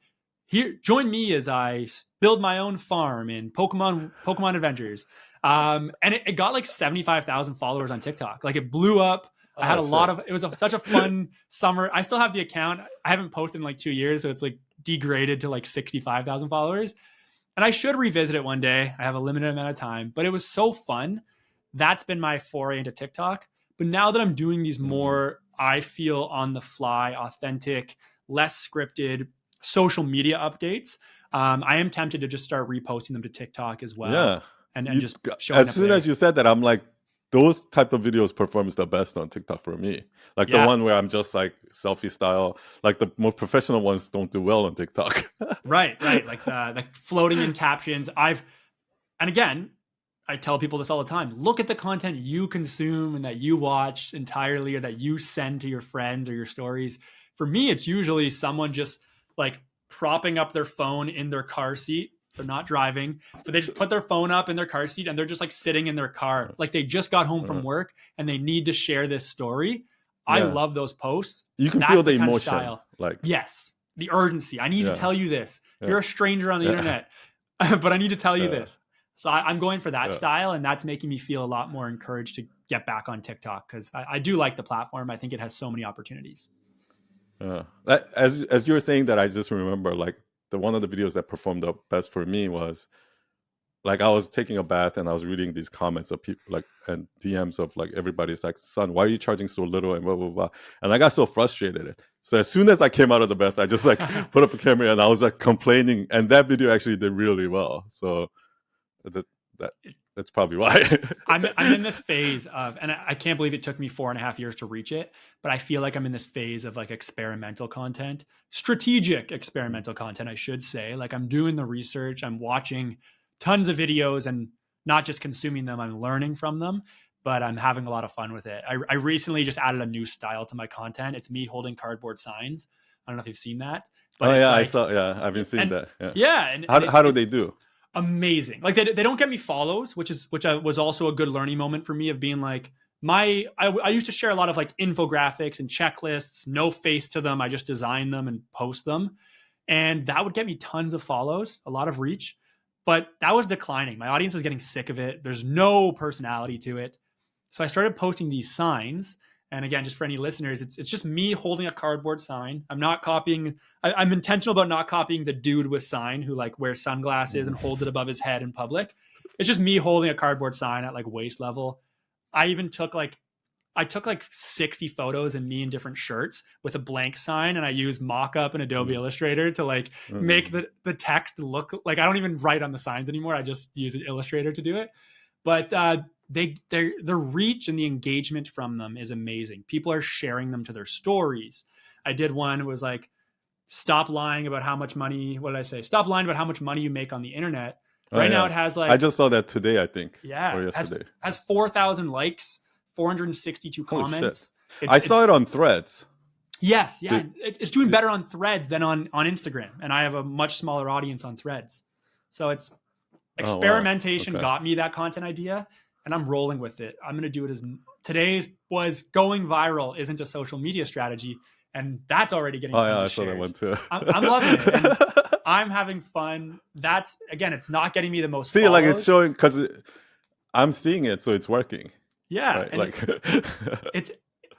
join me as I build my own farm in Pokemon Adventures. And it got like 75,000 followers on TikTok. Like it blew up. I had it was such a fun summer. I still have the account. I haven't posted in like 2 years. So it's like degraded to like 65,000 followers. And I should revisit it one day. I have a limited amount of time, but it was so fun. That's been my foray into TikTok. But now that I'm doing these more, I feel on the fly, authentic, less scripted social media updates, I am tempted to just start reposting them to TikTok as well. Yeah. And just showing as soon as you said that, I'm like, those type of videos performs the best on TikTok for me. Like the one where I'm just like selfie style, like the more professional ones don't do well on TikTok. Right. Like the floating in captions. And again, I tell people this all the time. Look at the content you consume and that you watch entirely or that you send to your friends or your stories. For me, it's usually someone just like propping up their phone in their car seat. They're not driving, but they just put their phone up in their car seat and they're just like sitting in their car. Like they just got home from work and they need to share this story. I love those posts. You can feel the emotion. Like, yes, the urgency. I need to tell you this. You're a stranger on the internet, but I need to tell you this. So I'm going for that style, and that's making me feel a lot more encouraged to get back on TikTok because I do like the platform. I think it has so many opportunities. As you were saying that, I just remember like one of the videos that performed the best for me was like I was taking a bath and I was reading these comments of people like and DMs of like everybody's like, "Son, why are you charging so little?" and blah blah blah. And I got so frustrated. So as soon as I came out of the bath, I just like put up a camera and I was like complaining. And that video actually did really well. So that's probably why. I'm in this phase of, and I can't believe it took me 4.5 years to reach it, but I feel like I'm in this phase of like experimental content, strategic experimental content, I should say. Like I'm doing the research, I'm watching tons of videos and not just consuming them, I'm learning from them, but I'm having a lot of fun with it. I recently just added a new style to my content. It's me holding cardboard signs. I don't know if you've seen that. But I saw. Yeah, I've been seeing that. And how do they do? Amazing. Like they don't get me follows, which was also a good learning moment for me of being like I used to share a lot of like infographics and checklists, no face to them. I just design them and post them. And that would get me tons of follows, a lot of reach, but that was declining. My audience was getting sick of it. There's no personality to it. So I started posting these signs. And again, just for any listeners, it's just me holding a cardboard sign. I'm not copying. I'm intentional about not copying the dude with sign who like wears sunglasses and holds it above his head in public. It's just me holding a cardboard sign at like waist level. I took like 60 photos and me in different shirts with a blank sign. And I use mock-up and Adobe Illustrator to like make the text look like I don't even write on the signs anymore. I just use an Illustrator to do it. But the reach and the engagement from them is amazing. People are sharing them to their stories. I did one, it was like, stop lying about how much money, what did I say? Stop lying about how much money you make on the internet. Now it has like, I just saw that today, I think. Yeah. Or yesterday. Has 4,000 likes, 462 comments. I saw it on Threads. Yes. Yeah. It's doing better on Threads than on Instagram. And I have a much smaller audience on Threads. So it's experimentation got me that content idea. And I'm rolling with it. I'm going to do it today's was going viral isn't a social media strategy. And that's already getting I saw that one too. I'm loving it. And I'm having fun. That's, again, it's not getting me the most follows. Like it's showing, because I'm seeing it, so it's working. Yeah. Right? And like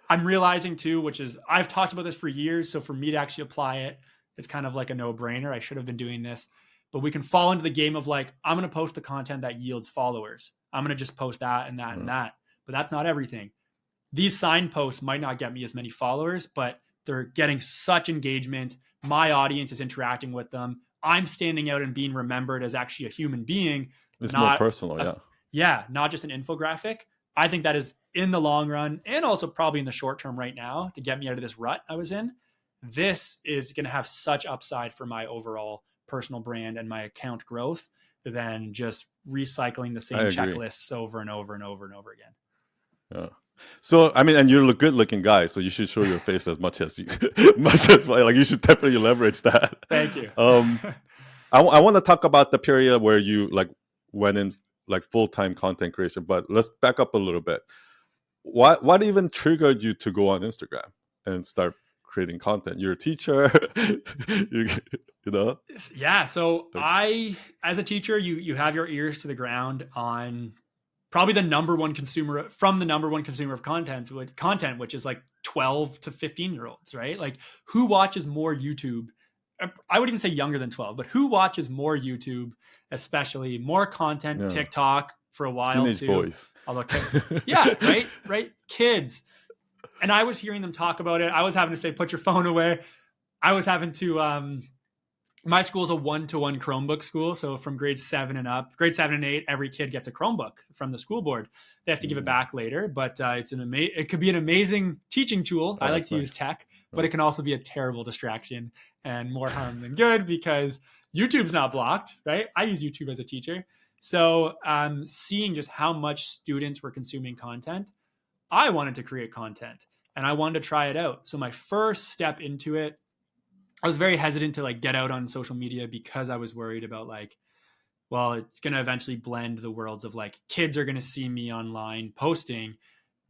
I'm realizing too, which is, I've talked about this for years. So for me to actually apply it, it's kind of like a no-brainer. I should have been doing this. But we can fall into the game of like, I'm going to post the content that yields followers. I'm going to just post that and that and that. But that's not everything. These sign posts might not get me as many followers, but they're getting such engagement. My audience is interacting with them. I'm standing out and being remembered as actually a human being. It's more personal, not just an infographic. I think that is in the long run and also probably in the short term right now to get me out of this rut I was in. This is going to have such upside for my overall personal brand and my account growth than just recycling the same checklists over and over and over and over again. Yeah. So, I mean, and you're a good looking guy, so you should show your face as much as like you should definitely leverage that. Thank you. I want to talk about the period where you like went in like full-time content creation, but let's back up a little bit. What even triggered you to go on Instagram and start creating content? You're a teacher, you, you know? Yeah. So as a teacher, you have your ears to the ground on probably the number one consumer of content, which is like 12 to 15-year-olds, right? Like, who watches more YouTube? I would even say younger than 12, but who watches more YouTube, especially more content, Yeah. TikTok for a while Teenage too. boys. Although, yeah, right. Kids. And I was hearing them talk about it. I was having to say, put your phone away. I was having to, my school is a 1-to-1 Chromebook school. So from grade 7 and up, grade 7 and 8, every kid gets a Chromebook from the school board. They have to give it back later, but it could be an amazing teaching tool. I like to use tech, but it can also be a terrible distraction and more harm than good because YouTube's not blocked, right? I use YouTube as a teacher. So seeing just how much students were consuming content, I wanted to create content and I wanted to try it out. So my first step into it, I was very hesitant to like get out on social media because I was worried about like, well, it's going to eventually blend the worlds of like kids are going to see me online posting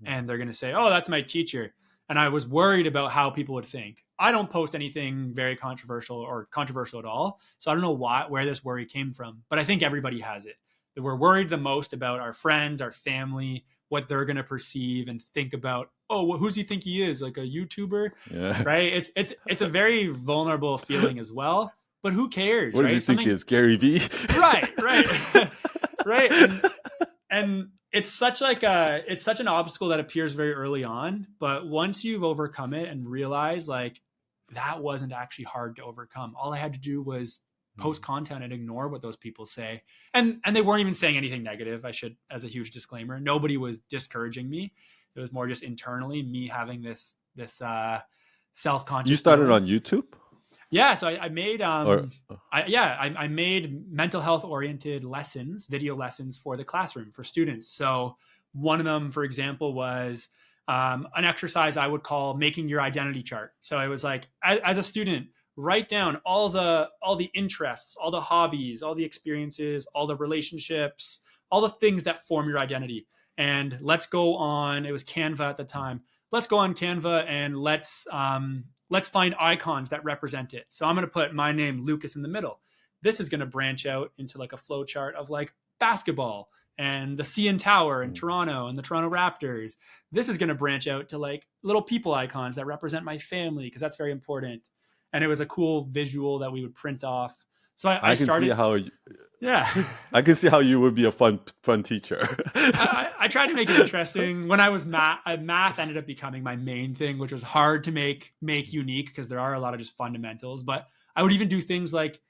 and they're going to say, oh, that's my teacher. And I was worried about how people would think. I don't post anything very controversial or controversial at all. So I don't know where this worry came from, but I think everybody has it. That we're worried the most about our friends, our family, what they're going to perceive and think about. Oh, well, who does he think he is? Like a YouTuber, right? It's a very vulnerable feeling as well. But who cares? What right? does he think he is, Gary Vee? Right, right. And it's such an obstacle that appears very early on. But once you've overcome it and realize like that wasn't actually hard to overcome, all I had to do was post content and ignore what those people say. And they weren't even saying anything negative. I should, as a huge disclaimer, nobody was discourring me. It was more just internally me having this self-conscious. You started feeling. on YouTube? Yeah. So I made, I made mental health oriented lessons, video lessons for the classroom for students. So one of them, for example, was an exercise I would call making your identity chart. So I was like, as a student, write down all the interests, all the hobbies, all the experiences, all the relationships, all the things that form your identity. And let's go on. It was Canva at the time. Let's go on Canva and let's find icons that represent it. So I'm going to put my name, Lucas, in the middle. This is going to branch out into like a flow chart of like basketball and the CN Tower in Toronto and the Toronto Raptors. This is going to branch out to like little people icons that represent my family because that's very important. And it was a cool visual that we would print off. So I started. See how. Yeah, I can see how you would be a fun teacher. I tried to make it interesting. When I was math ended up becoming my main thing, which was hard to make unique because there are a lot of just fundamentals. But I would even do things like,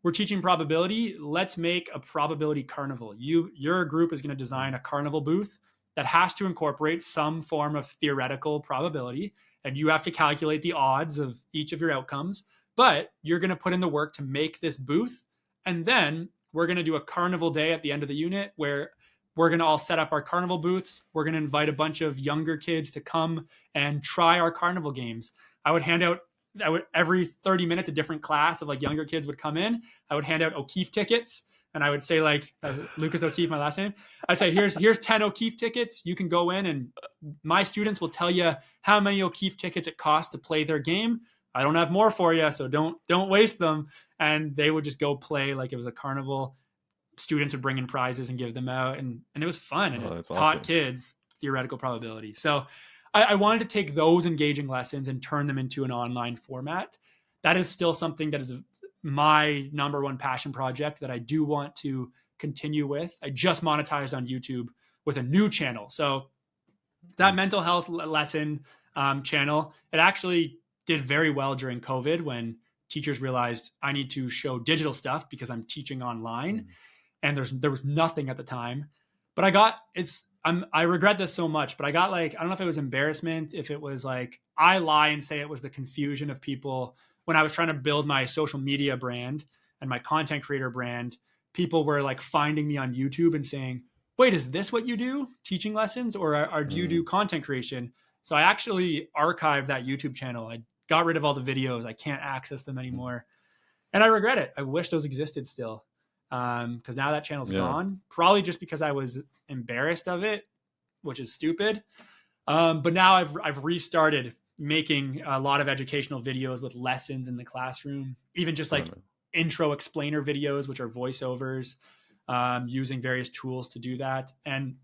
we're teaching probability. Let's make a probability carnival. Your group is going to design a carnival booth that has to incorporate some form of theoretical probability, and you have to calculate the odds of each of your outcomes. But you're going to put in the work to make this booth, and then we're going to do a carnival day at the end of the unit where we're going to all set up our carnival booths. We're going to invite a bunch of younger kids to come and try our carnival games. I would every 30 minutes, a different class of like younger kids would come in. I would hand out O'Keefe tickets. And I would say like, Lucas O'Keefe, my last name. I'd say, here's 10 O'Keefe tickets. You can go in and my students will tell you how many O'Keefe tickets it costs to play their game. I don't have more for you, so don't waste them. And they would just go play like it was a carnival. Students would bring in prizes and give them out. And it was fun. And it taught kids theoretical probability. So I wanted to take those engaging lessons and turn them into an online format. That is still something that is my number one passion project that I do want to continue with. I just monetized on YouTube with a new channel. So that mental health lesson channel, it actually did very well during COVID when teachers realized I need to show digital stuff because I'm teaching online and there was nothing at the time. But I regret this so much, but I got like, I don't know if it was embarrassment, if it was like, I lie and say it was the confusion of people. When I was trying to build my social media brand and my content creator brand, people were like finding me on YouTube and saying, wait, is this what you do? Teaching lessons or do you do content creation? So I actually archived that YouTube channel. I got rid of all the videos. I can't access them anymore. And I regret it. I wish those existed still. Because now that channel's gone, probably just because I was embarrassed of it, which is stupid. But now I've restarted making a lot of educational videos with lessons in the classroom, even just like intro explainer videos, which are voiceovers, using various tools to do that. And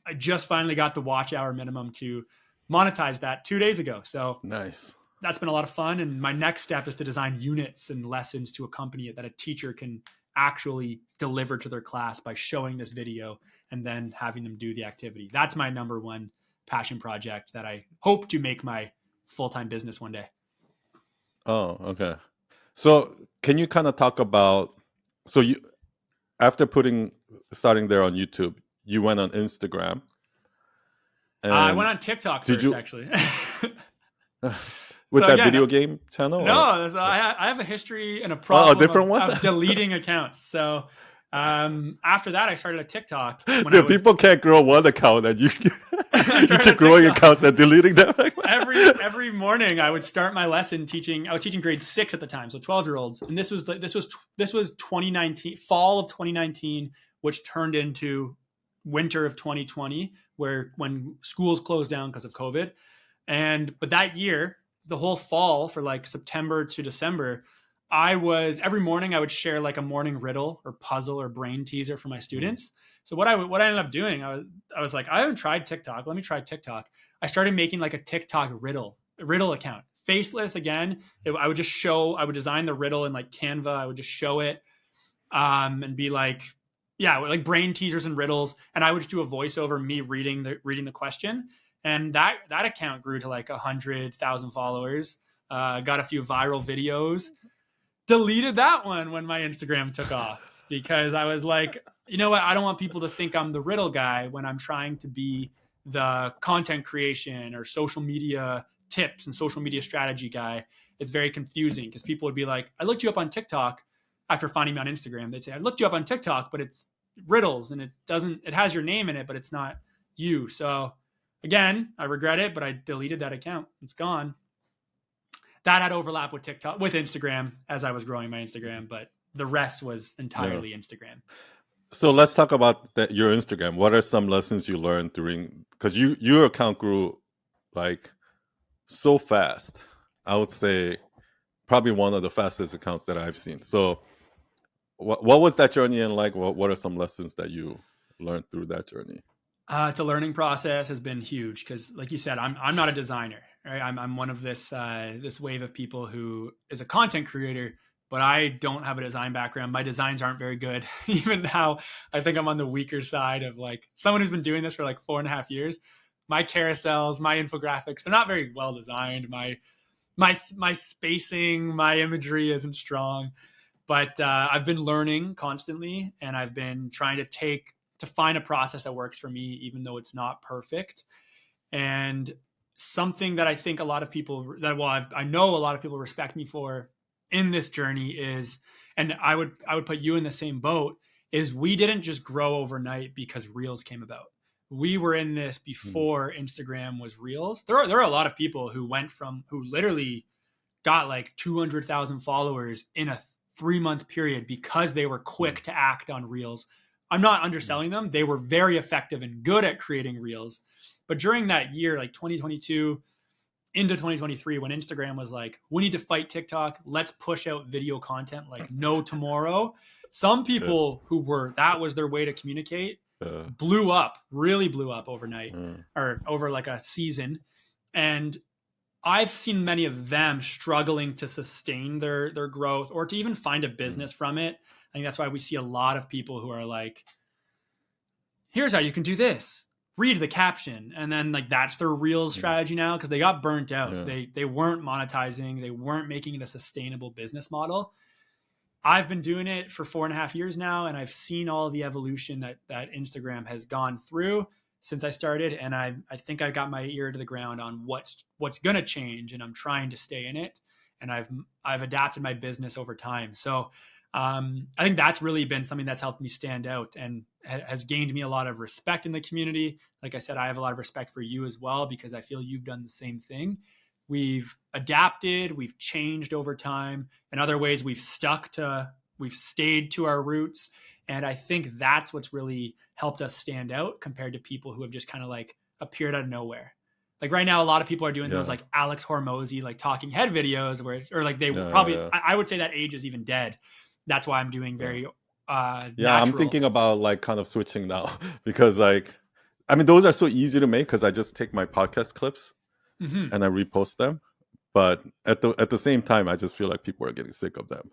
I just finally got the watch hour minimum to monetize that 2 days ago. So nice. That's been a lot of fun. And my next step is to design units and lessons to accompany it that a teacher can actually deliver to their class by showing this video and then having them do the activity. That's my number one passion project that I hope to make my full-time business one day. Oh, okay. So can you kind of talk about, so you, after starting there on YouTube, you went on Instagram. I went on TikTok first, actually. With that video game channel? No, I have a history and a problem of deleting accounts. So after that, I started a TikTok. People can't grow one account and you keep growing accounts and deleting them. every morning, I would start my lesson teaching. I was teaching grade 6 at the time, so 12-year-olds. And this was 2019, fall of 2019, which turned into winter of 2020, when schools closed down because of COVID. But that year, the whole fall for like September to December, every morning I would share like a morning riddle or puzzle or brain teaser for my students. So what I ended up doing, I was like, I haven't tried TikTok. Let me try TikTok. I started making like a TikTok riddle account, faceless again. I would design the riddle in like Canva. I would just show it and be like, like brain teasers and riddles. And I would just do a voiceover, me reading the question. And that account grew to like 100,000 followers, got a few viral videos, deleted that one when my Instagram took off because I was like, you know what? I don't want people to think I'm the riddle guy when I'm trying to be the content creation or social media tips and social media strategy guy. It's very confusing because people would be like, I looked you up on TikTok after finding me on Instagram. They'd say, I looked you up on TikTok, but it's riddles and it has your name in it, but it's not you. So again, I regret it, but I deleted that account. It's gone. That had overlap with TikTok, with Instagram as I was growing my Instagram, but the rest was entirely Instagram. So let's talk about your Instagram. What are some lessons you learned because your account grew like so fast. I would say probably one of the fastest accounts that I've seen. So what was that journey and like, what are some lessons that you learned through that journey? It's a learning process, has been huge because, like you said, I'm not a designer. Right? I'm one of this wave of people who is a content creator, but I don't have a design background. My designs aren't very good. Even now, I think I'm on the weaker side of like someone who's been doing this for like 4.5 years. My carousels, my infographics, they're not very well designed. My spacing, my imagery isn't strong. But I've been learning constantly, and I've been trying to find a process that works for me, even though it's not perfect. And something that I think I know a lot of people respect me for in this journey is, and I would put you in the same boat, is we didn't just grow overnight because Reels came about. We were in this before Instagram was Reels. There are a lot of people who literally got like 200,000 followers in a 3-month period because they were quick to act on Reels. I'm not underselling them. They were very effective and good at creating Reels. But during that year, like 2022 into 2023, when Instagram was like, we need to fight TikTok, let's push out video content like no tomorrow. Some people that was their way to communicate, really blew up overnight or over like a season. And I've seen many of them struggling to sustain their growth or to even find a business from it. I think that's why we see a lot of people who are like, here's how you can do this. Read the caption. And then like that's their real strategy now because they got burnt out. Yeah. They weren't monetizing. They weren't making it a sustainable business model. I've been doing it for 4.5 years now, and I've seen all the evolution that Instagram has gone through since I started. And I think I got my ear to the ground on what's going to change, and I'm trying to stay in it. And I've adapted my business over time. So I think that's really been something that's helped me stand out and has gained me a lot of respect in the community. Like I said, I have a lot of respect for you as well, because I feel you've done the same thing. We've adapted, we've changed over time. In other ways, we've stayed to our roots. And I think that's what's really helped us stand out compared to people who have just kind of like appeared out of nowhere. Like right now, a lot of people are doing those Yeah. like Alex Hormozy, like talking head videos where, or like they Yeah. probably, Yeah. I would say that age is even dead. That's why I'm doing Yeah. very Yeah, I'm natural. thinking about like kind of switching now because like I mean those are so easy to make because I just take my podcast clips Hmm. and I repost them. But at the same time, I just feel like people are getting sick of them.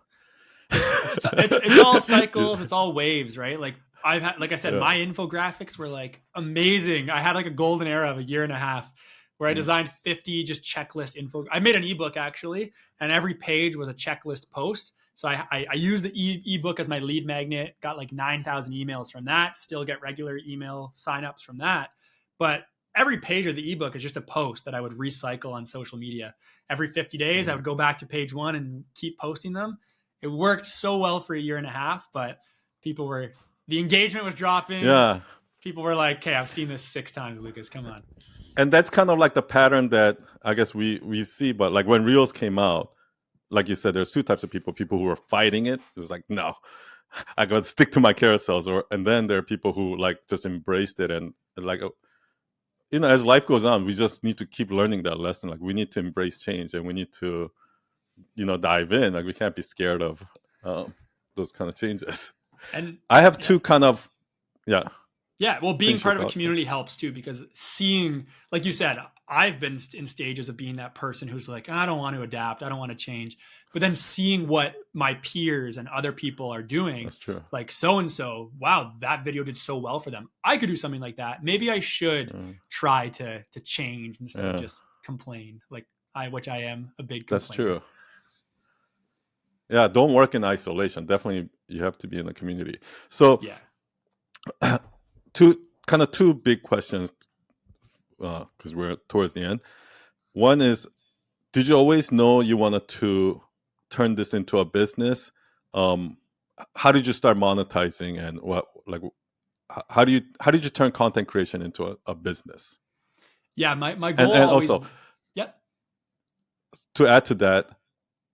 It's all cycles, it's all waves, right? Like I've had, like I said, Yeah. my infographics were like amazing. I had like a golden era of a year and a half where I Mm. designed 50 just checklist info. I made an ebook actually, and every page was a checklist post. So I used the ebook as my lead magnet, got like 9,000 emails from that, still get regular email signups from that. But every page of the ebook is just a post that I would recycle on social media. Every 50 days, I Mm. would go back to page one and keep posting them. It worked so well for a year and a half, but the engagement was dropping. Yeah. People were like, okay, I've seen this 6 times, Lucas. Come on. And that's kind of like the pattern that I guess we see. But like when Reels came out, like you said, there's two types of people: people who are fighting it. It's like, no, I gotta stick to my carousels, and then there are people who like just embraced it and like, as life goes on, we just need to keep learning that lesson. Like we need to embrace change and we need to, dive in. Like we can't be scared of those kind of changes. And I have yeah, two kind of, yeah. yeah. Well, being Finish your part of a thought. community helps too, because seeing, like you said, I've been in stages of being that person who's like, I don't want to adapt, I don't want to change. But then seeing what my peers and other people are doing, That's true. like so and so, wow, that video did so well for them. I could do something like that. Maybe I should Yeah. try to change instead of Yeah, just complain. Which I am a big that's complainer. true. Yeah, don't work in isolation. Definitely, you have to be in a community. So, Yeah. two big questions because we're towards the end. One is, did you always know you wanted to turn this into a business? How did you start monetizing, and how did you turn content creation into a business? Yeah. My And goal and always, also yep. to add to that,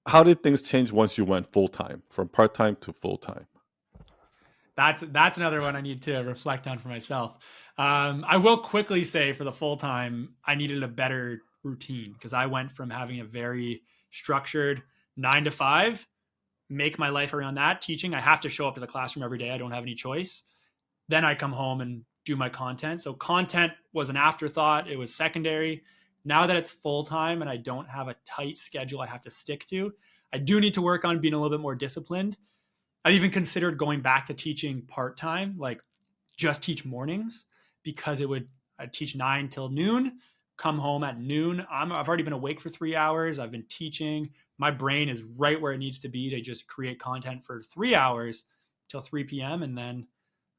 how did things change once you went full time, from part time to full time? That's another one I need to reflect on for myself. I will quickly say for the full time, I needed a better routine because I went from having a very structured 9 to 5, make my life around that teaching. I have to show up to the classroom every day. I don't have any choice. Then I come home and do my content. So content was an afterthought. It was secondary. Now that it's full time and I don't have a tight schedule I have to stick to, I do need to work on being a little bit more disciplined. I've even considered going back to teaching part time, like just teach mornings, because I'd teach 9 till noon, come home at noon. I've already been awake for 3 hours. I've been teaching. My brain is right where it needs to be to just create content for 3 hours till 3 p.m. And then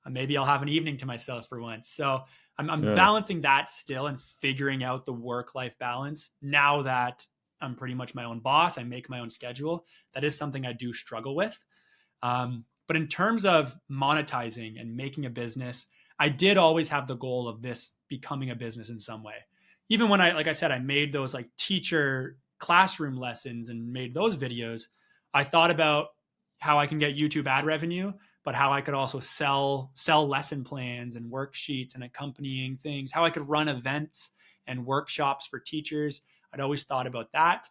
maybe I'll have an evening to myself for once. So I'm Yeah, balancing that still and figuring out the work-life balance now that I'm pretty much my own boss. I make my own schedule. That is something I do struggle with. But in terms of monetizing and making a business, I did always have the goal of this becoming a business in some way. Even when like I said, I made those like teacher classroom lessons and made those videos, I thought about how I can get YouTube ad revenue, but how I could also sell lesson plans and worksheets and accompanying things, how I could run events and workshops for teachers. I'd always thought about that.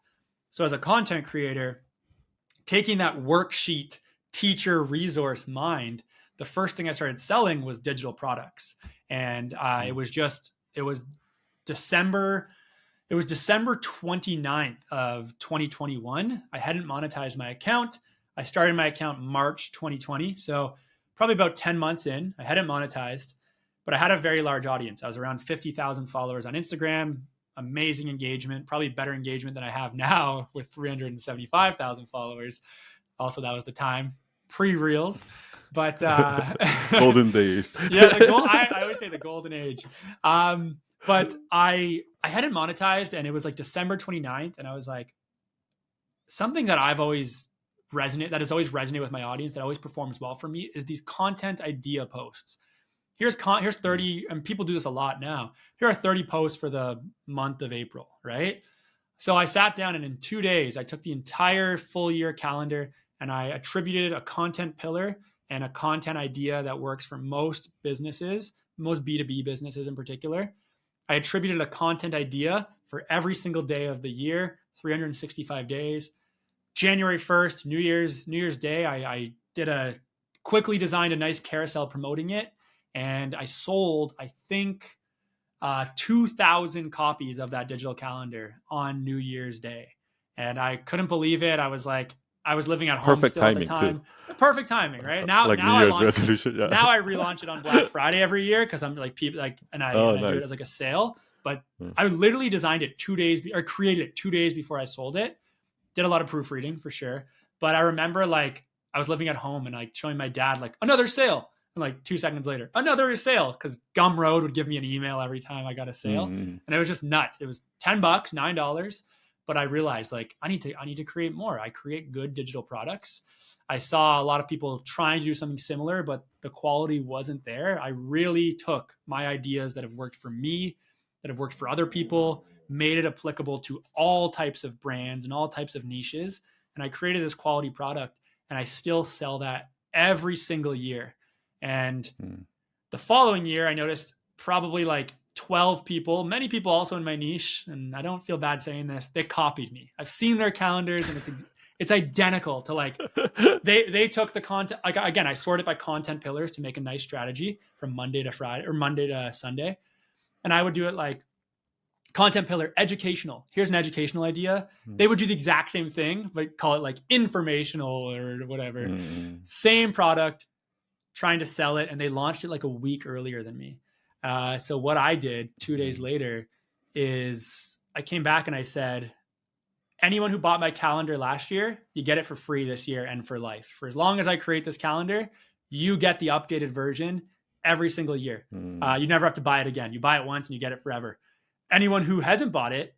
So as a content creator, taking that worksheet teacher resource mind, the first thing I started selling was digital products. And it was December. It was December 29th of 2021. I hadn't monetized my account. I started my account March 2020. So probably about 10 months in, I hadn't monetized, but I had a very large audience. I was around 50,000 followers on Instagram, amazing engagement, probably better engagement than I have now with 375,000 followers. Also, that was the time pre-reels, but golden days. yeah, I always say the golden age. But I hadn't monetized, and it was like December 29th, and I was like, something that has always resonated with my audience, that always performs well for me, is these content idea posts. Here's 30, and people do this a lot now. Here are 30 posts for the month of April, right? So I sat down, and in 2 days, I took the entire full year calendar and I attributed a content pillar and a content idea that works for most businesses, most B2B businesses in particular. I attributed a content idea for every single day of the year, 365 days. January 1st, New Year's Day, I quickly designed a nice carousel promoting it. And I sold, I think, 2,000 copies of that digital calendar on New Year's Day. And I couldn't believe it. I was living at home Perfect still at the timing time. too. Perfect timing, right? Now, Like now New I Year's launch, resolution. Yeah. now I relaunch it on Black Friday every year because I'm like people like, and I do it Nice. as like a sale. But Hmm. I literally designed it 2 days or created it 2 days before I sold it. Did a lot of proofreading for sure. But I remember like I was living at home and like showing my dad like another sale. And like 2 seconds later, another sale, because Gumroad would give me an email every time I got a sale. Mm-hmm. And it was just nuts. It was $10, $9. But I realized like I need to create more. I create good digital products. I saw a lot of people trying to do something similar, but the quality wasn't there. I really took my ideas that have worked for me, that have worked for other people, made it applicable to all types of brands and all types of niches. And I created this quality product, and I still sell that every single year. And the following year, I noticed probably like 12 people, many people also in my niche, and I don't feel bad saying this, they copied me. I've seen their calendars, and it's identical to like they took the content. Like again, I sorted by content pillars to make a nice strategy from Monday to Friday or Monday to Sunday, and I would do it like content pillar educational. Here's an educational idea. They would do the exact same thing, but call it like informational or whatever. Same product, trying to sell it, and they launched it like a week earlier than me. So what I did 2 days later is I came back and I said, anyone who bought my calendar last year, you get it for free this year and for life. For as long as I create this calendar, you get the updated version every single year. You never have to buy it again. You buy it once and you get it forever. Anyone who hasn't bought it,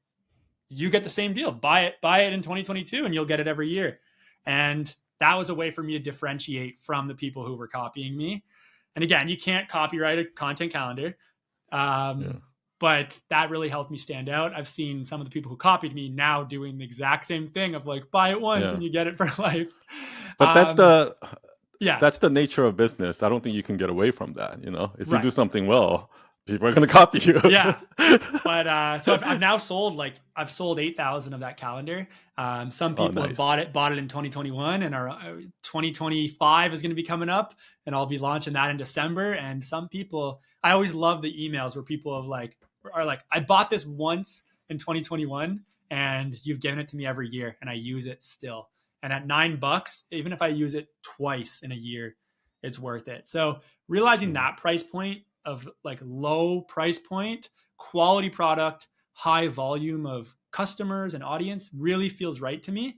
you get the same deal. Buy it in 2022 and you'll get it every year. And that was a way for me to differentiate from the people who were copying me. And again, you can't copyright a content calendar. But that really helped me stand out. I've seen some of the people who copied me now doing the exact same thing of like, buy it once and you get it for life. But that's the nature of business. I don't think you can get away from that. You know, if you do something well, people are going to copy you. Yeah. But so I've now sold I've sold 8,000 of that calendar. Some people have bought it in 2021, and our 2025 is going to be coming up, and I'll be launching that in December. And some people, I always love the emails where people are like, I bought this once in 2021 and you've given it to me every year and I use it still. And at $9, even if I use it twice in a year, it's worth it. So realizing that price point of like low price point, quality product, high volume of customers and audience really feels right to me.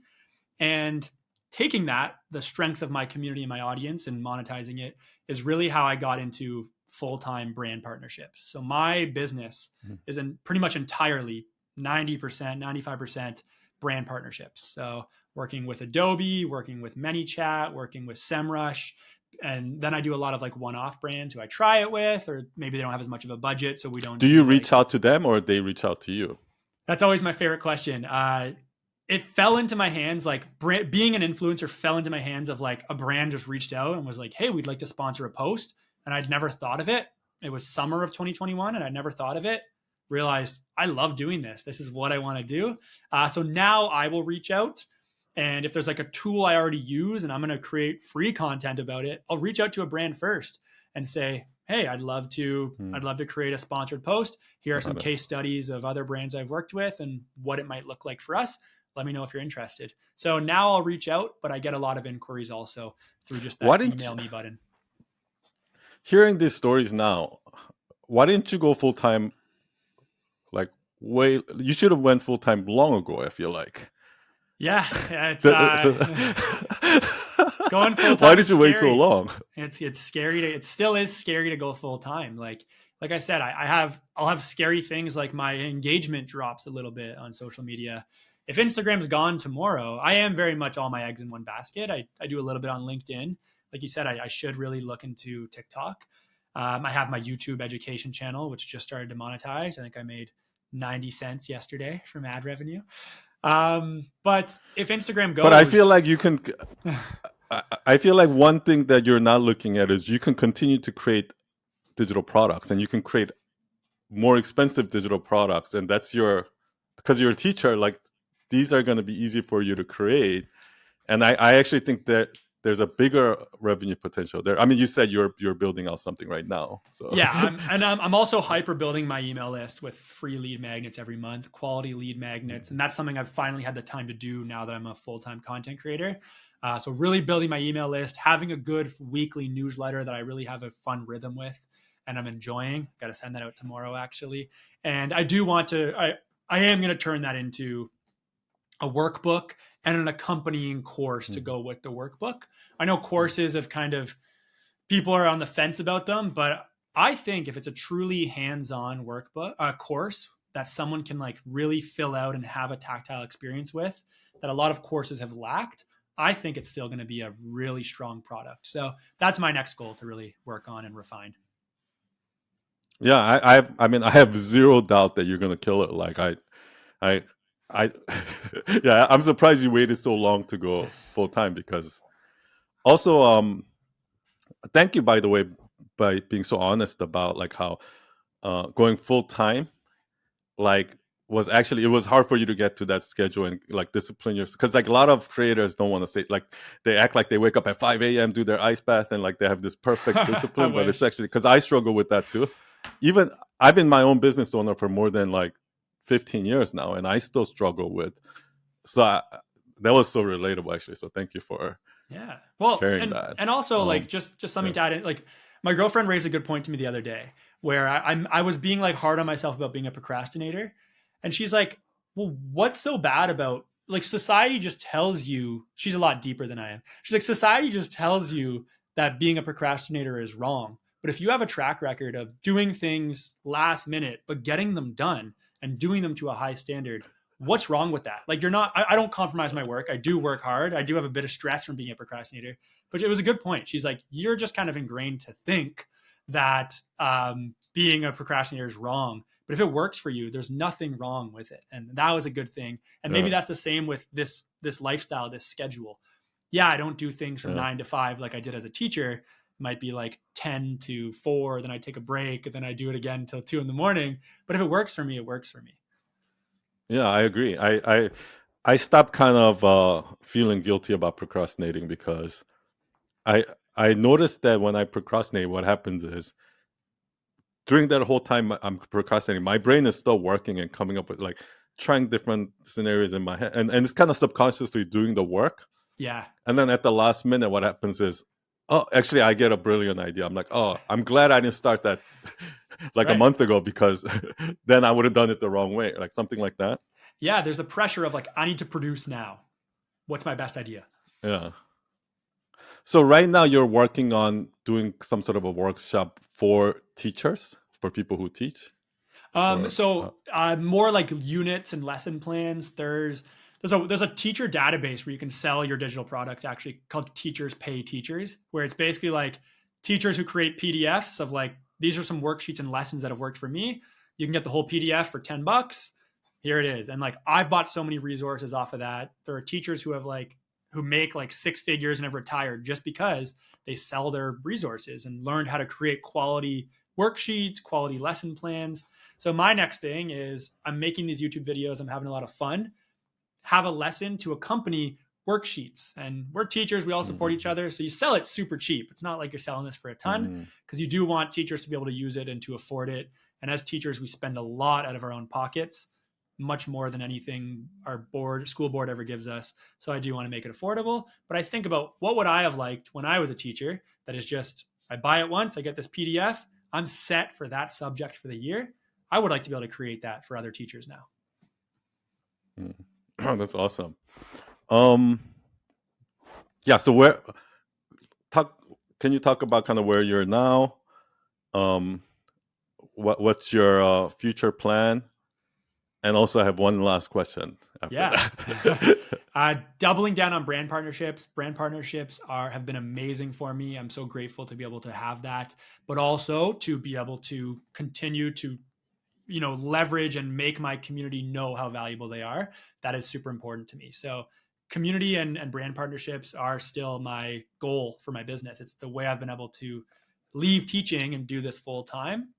And taking that, the strength of my community and my audience, and monetizing it is really how I got into full-time brand partnerships. So my business is pretty much entirely 90%, 95% brand partnerships. So working with Adobe, working with ManyChat, working with SEMrush. And then I do a lot of like one-off brands who I try it with, or maybe they don't have as much of a budget, so we don't. Do you reach out to them or they reach out to you? That's always my favorite question. It fell into my hands, like being an influencer fell into my hands of like a brand just reached out and was like, hey, we'd like to sponsor a post. And I'd never thought of it. It was summer of 2021 and I'd never thought of it. Realized I love doing this. This is what I want to do. So now I will reach out. And if there's like a tool I already use and I'm going to create free content about it, I'll reach out to a brand first and say, hey, I'd love to create a sponsored post. Here are some case studies of other brands I've worked with and what it might look like for us. Let me know if you're interested. So now I'll reach out, but I get a lot of inquiries also through just that email me button. Hearing these stories now, why didn't you go full time? Like, you should have went full time long ago. I feel like. Yeah, it's going full time. Why did you wait so long? It's scary. It still is scary to go full time. Like I said, I'll have scary things like my engagement drops a little bit on social media. If Instagram's gone tomorrow, I am very much all my eggs in one basket. I do a little bit on LinkedIn. Like you said, I should really look into TikTok. I have my YouTube education channel, which just started to monetize. I think I made 90 cents yesterday from ad revenue. But if Instagram goes... But I feel like you can... I feel like one thing that you're not looking at is you can continue to create digital products and you can create more expensive digital products, and that's because you're a teacher, like these are going to be easy for you to create. And I actually think that there's a bigger revenue potential there. I mean, you said you're building out something right now, so Yeah, I'm also hyper building my email list with free lead magnets every month, quality lead magnets, and that's something I've finally had the time to do now that I'm a full-time content creator. So really building my email list, having a good weekly newsletter that I really have a fun rhythm with, and I'm enjoying. Got to send that out tomorrow actually, and I do want to. I am going to turn that into a workbook and an accompanying course to go with the workbook. I know courses have kind of people are on the fence about them, but I think if it's a truly hands-on workbook course that someone can like really fill out and have a tactile experience with, that a lot of courses have lacked, I think it's still going to be a really strong product. So that's my next goal to really work on and refine. yeah, I mean, I have zero doubt that you're gonna kill it. Like I, yeah, I'm surprised you waited so long to go full time. Because also, thank you, by the way, by being so honest about like how going full time, like it was hard for you to get to that schedule and like discipline yourself. Because like a lot of creators don't want to say, like they act like they wake up at 5 a.m., do their ice bath, and like they have this perfect I discipline. But it's wish. actually, because I struggle with that too. Even I've been my own business owner for more than like 15 years now, and I still struggle with. So that was so relatable, actually. So thank you for Yeah. Well, sharing and that. and also like just something Yeah. to add in, like my girlfriend raised a good point to me the other day where I was being like hard on myself about being a procrastinator, and she's like, "Well, what's so bad about like society just tells you?" She's a lot deeper than I am. She's like, "Society just tells you that being a procrastinator is wrong, but if you have a track record of doing things last minute but getting them done and doing them to a high standard, what's wrong with that? Like, you're not, I don't compromise my work. I do work hard. I do have a bit of stress from being a procrastinator, but it was a good point. She's like, you're just kind of ingrained to think that being a procrastinator is wrong. But if it works for you, there's nothing wrong with it. And that was a good thing. And maybe Yeah. that's the same with this lifestyle, this schedule. Yeah, I don't do things from Yeah. 9 to 5 like I did as a teacher. It might be like 10 to 4, then I take a break, and then I do it again until 2 in the morning. But if it works for me, it works for me. Yeah, I agree. I stopped kind of feeling guilty about procrastinating, because I I noticed that when I procrastinate, what happens is during that whole time I'm procrastinating, my brain is still working and coming up with like trying different scenarios in my head, and it's kind of subconsciously doing the work. Yeah. And then at the last minute, what happens is, oh, actually, I get a brilliant idea. I'm like, oh, I'm glad I didn't start that like a Right. month ago, because then I would have done it the wrong way, like something like that. Yeah, there's a pressure of like, I need to produce now. What's my best idea? Yeah. So right now you're working on doing some sort of a workshop for teachers, for people who teach, or More like units and lesson plans. There's a teacher database where you can sell your digital products, actually called Teachers Pay Teachers, where it's basically like teachers who create PDFs of like, these are some worksheets and lessons that have worked for me. You can get the whole PDF for $10. Here it is. And like, I've bought so many resources off of that. There are teachers who make like six figures and have retired just because they sell their resources and learned how to create quality worksheets, quality lesson plans. So my next thing is I'm making these YouTube videos. I'm having a lot of fun. Have a lesson to accompany worksheets. And we're teachers. We all support each Mhm. other. So you sell it super cheap. It's not like you're selling this for a ton, Mhm. because you do want teachers to be able to use it and to afford it. And as teachers, we spend a lot out of our own pockets, much more than anything our school board ever gives us. So I do want to make it affordable. But I think about what would I have liked when I was a teacher, that is just, I buy it once, I get this PDF, I'm set for that subject for the year. I would like to be able to create that for other teachers now. Mhm. That's awesome. Um, yeah. So talk? Can you talk about kind of where you're now? Um, what's your future plan? And also, I have one last question after Yeah. that. Doubling down on brand partnerships. Brand partnerships have been amazing for me. I'm so grateful to be able to have that, but also to be able to continue to leverage and make my community know how valuable they are. That is super important to me. So community and brand partnerships are still my goal for my business. It's the way I've been able to leave teaching and do this full time.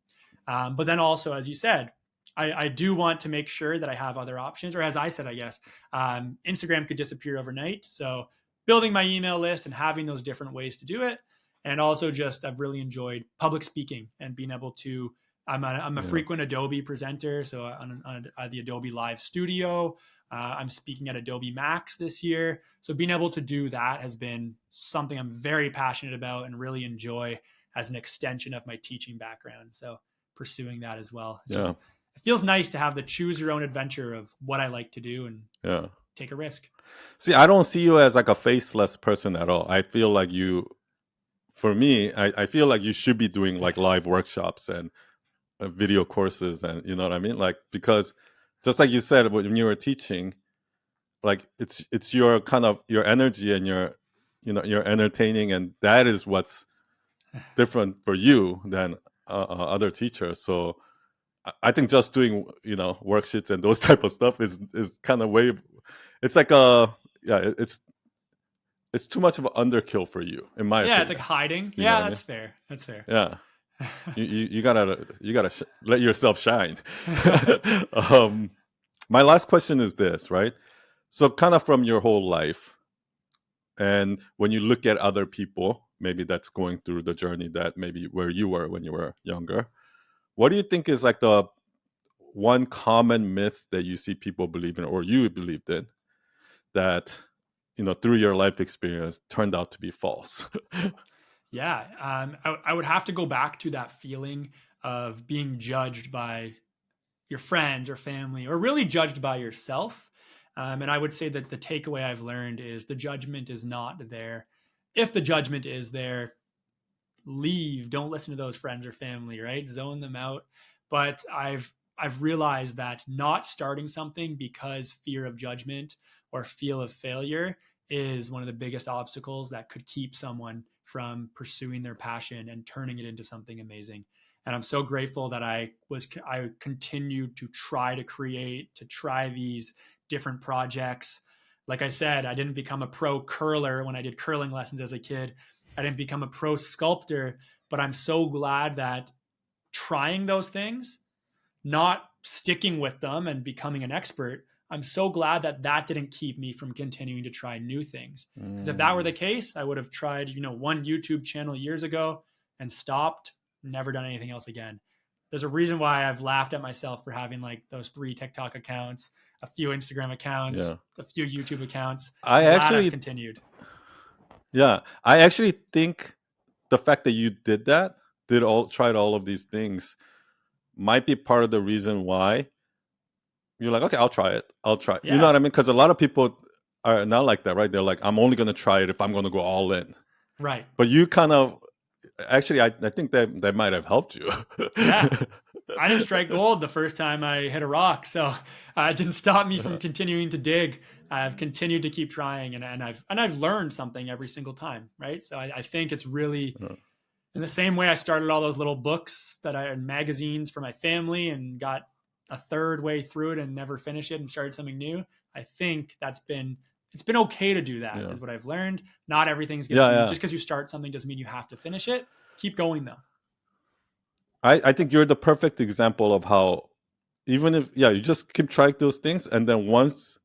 But then also, as you said, I do want to make sure that I have other options, or as I said, I guess, Instagram could disappear overnight. So building my email list and having those different ways to do it. And also just, I've really enjoyed public speaking and being able to, I'm a Yeah. frequent Adobe presenter. So on the Adobe Live Studio, I'm speaking at Adobe Max this year. So being able to do that has been something I'm very passionate about and really enjoy as an extension of my teaching background. So pursuing that as well. It's Yeah. just, it feels nice to have the choose your own adventure of what I like to do and Yeah. take a risk. See, I don't see you as like a faceless person at all. I feel like you, for me, I feel like you should be doing like live workshops and video courses, and you know what I mean? Like, because just like you said, when you were teaching, like it's your kind of your energy and your, you know, you're entertaining, and that is what's different for you than other teachers. So I think just doing, you know, worksheets and those type of stuff is kind of way, it's like a, yeah, it's too much of an underkill for you, in my Yeah, it's like opinion. hiding. You know Yeah, what I that's mean? fair. That's fair. Yeah. You gotta let yourself shine. um, my last question is this, right? So kind of from your whole life, and when you look at other people, maybe that's going through the journey that maybe where you were when you were younger, what do you think is like the one common myth that you see people believe in, or you believed in, that, you know, through your life experience turned out to be false? Yeah, I would have to go back to that feeling of being judged by your friends or family, or really judged by yourself. And I would say that the takeaway I've learned is the judgment is not there. If the judgment is there, leave. Don't listen to those friends or family, right? Zone them out. But I've realized that not starting something because fear of judgment or fear of failure is one of the biggest obstacles that could keep someone from pursuing their passion and turning it into something amazing. And I'm so grateful that I continued to try to create, to try these different projects. Like I said, I didn't become a pro curler when I did curling lessons as a kid. I didn't become a pro sculptor, but I'm so glad that trying those things, not sticking with them and becoming an expert, I'm so glad that that didn't keep me from continuing to try new things. Because if that were the Mm, case, I would have tried, one YouTube channel years ago and stopped, never done anything else again. There's a reason why I've laughed at myself for having like those 3 TikTok accounts, a few Instagram accounts, yeah. a few YouTube accounts. I I'm glad I've actually, continued. yeah, I actually think the fact that you did that, tried all of these things, might be part of the reason why you're like, okay, I'll try it. I'll try it. You know Yeah, what I mean? Because a lot of people are not like that, right? They're like, I'm only going to try it if I'm going to go all in. right. But you kind of, actually, I think that might have helped you. Yeah. I didn't strike gold the first time I hit a rock, so it didn't stop me from continuing to dig. I've continued to keep trying, and I've learned something every single time, right? So I think it's really in the same way I started all those little books that I and magazines for my family and got a third way through it and never finished it and started something new. I think it's been okay to do that, Yeah. is what I've learned. Not everything's going to Yeah, be yeah. just because you start something doesn't mean you have to finish it. Keep going though. I think you're the perfect example of how, even if, yeah, you just keep trying those things, and then once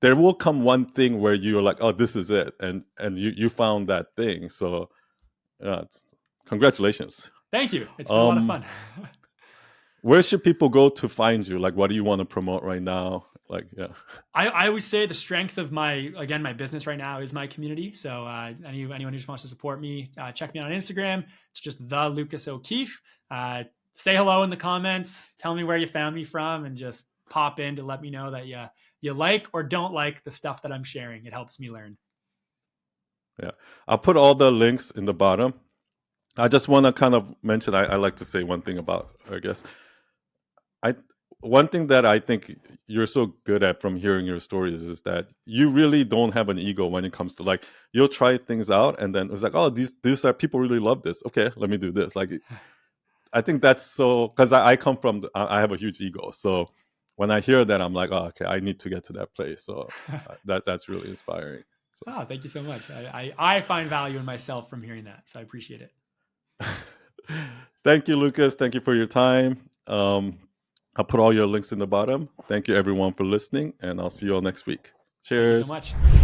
there will come one thing where you're like, oh, this is it, and you found that thing. So yeah, congratulations. Thank you. It's been a lot of um fun. where should people go to find you? Like, what do you want to promote right now? Like, yeah. I always say the strength of my business right now is my community. So anyone who just wants to support me, check me out on Instagram. It's just the Lucas O'Keefe. Say hello in the comments. Tell me where you found me from, and just pop in to let me know that you like or don't like the stuff that I'm sharing. It helps me learn. Yeah, I'll put all the links in the bottom. I just want to kind of mention, I like to say one thing about her, I guess. I One thing that I think you're so good at from hearing your stories is that you really don't have an ego when it comes to, like, you'll try things out and then it's like, oh, these are, people really love this. Okay, let me do this. Like, I think that's so, because I come from, I have a huge ego. So when I hear that, I'm like, oh, okay, I need to get to that place. So that's really inspiring. So Oh, thank you so much. I find value in myself from hearing that, so I appreciate it. Thank you, Lucas. Thank you for your time. I'll put all your links in the bottom. Thank you, everyone, for listening, and I'll see you all next week. Thank you so Cheers. much.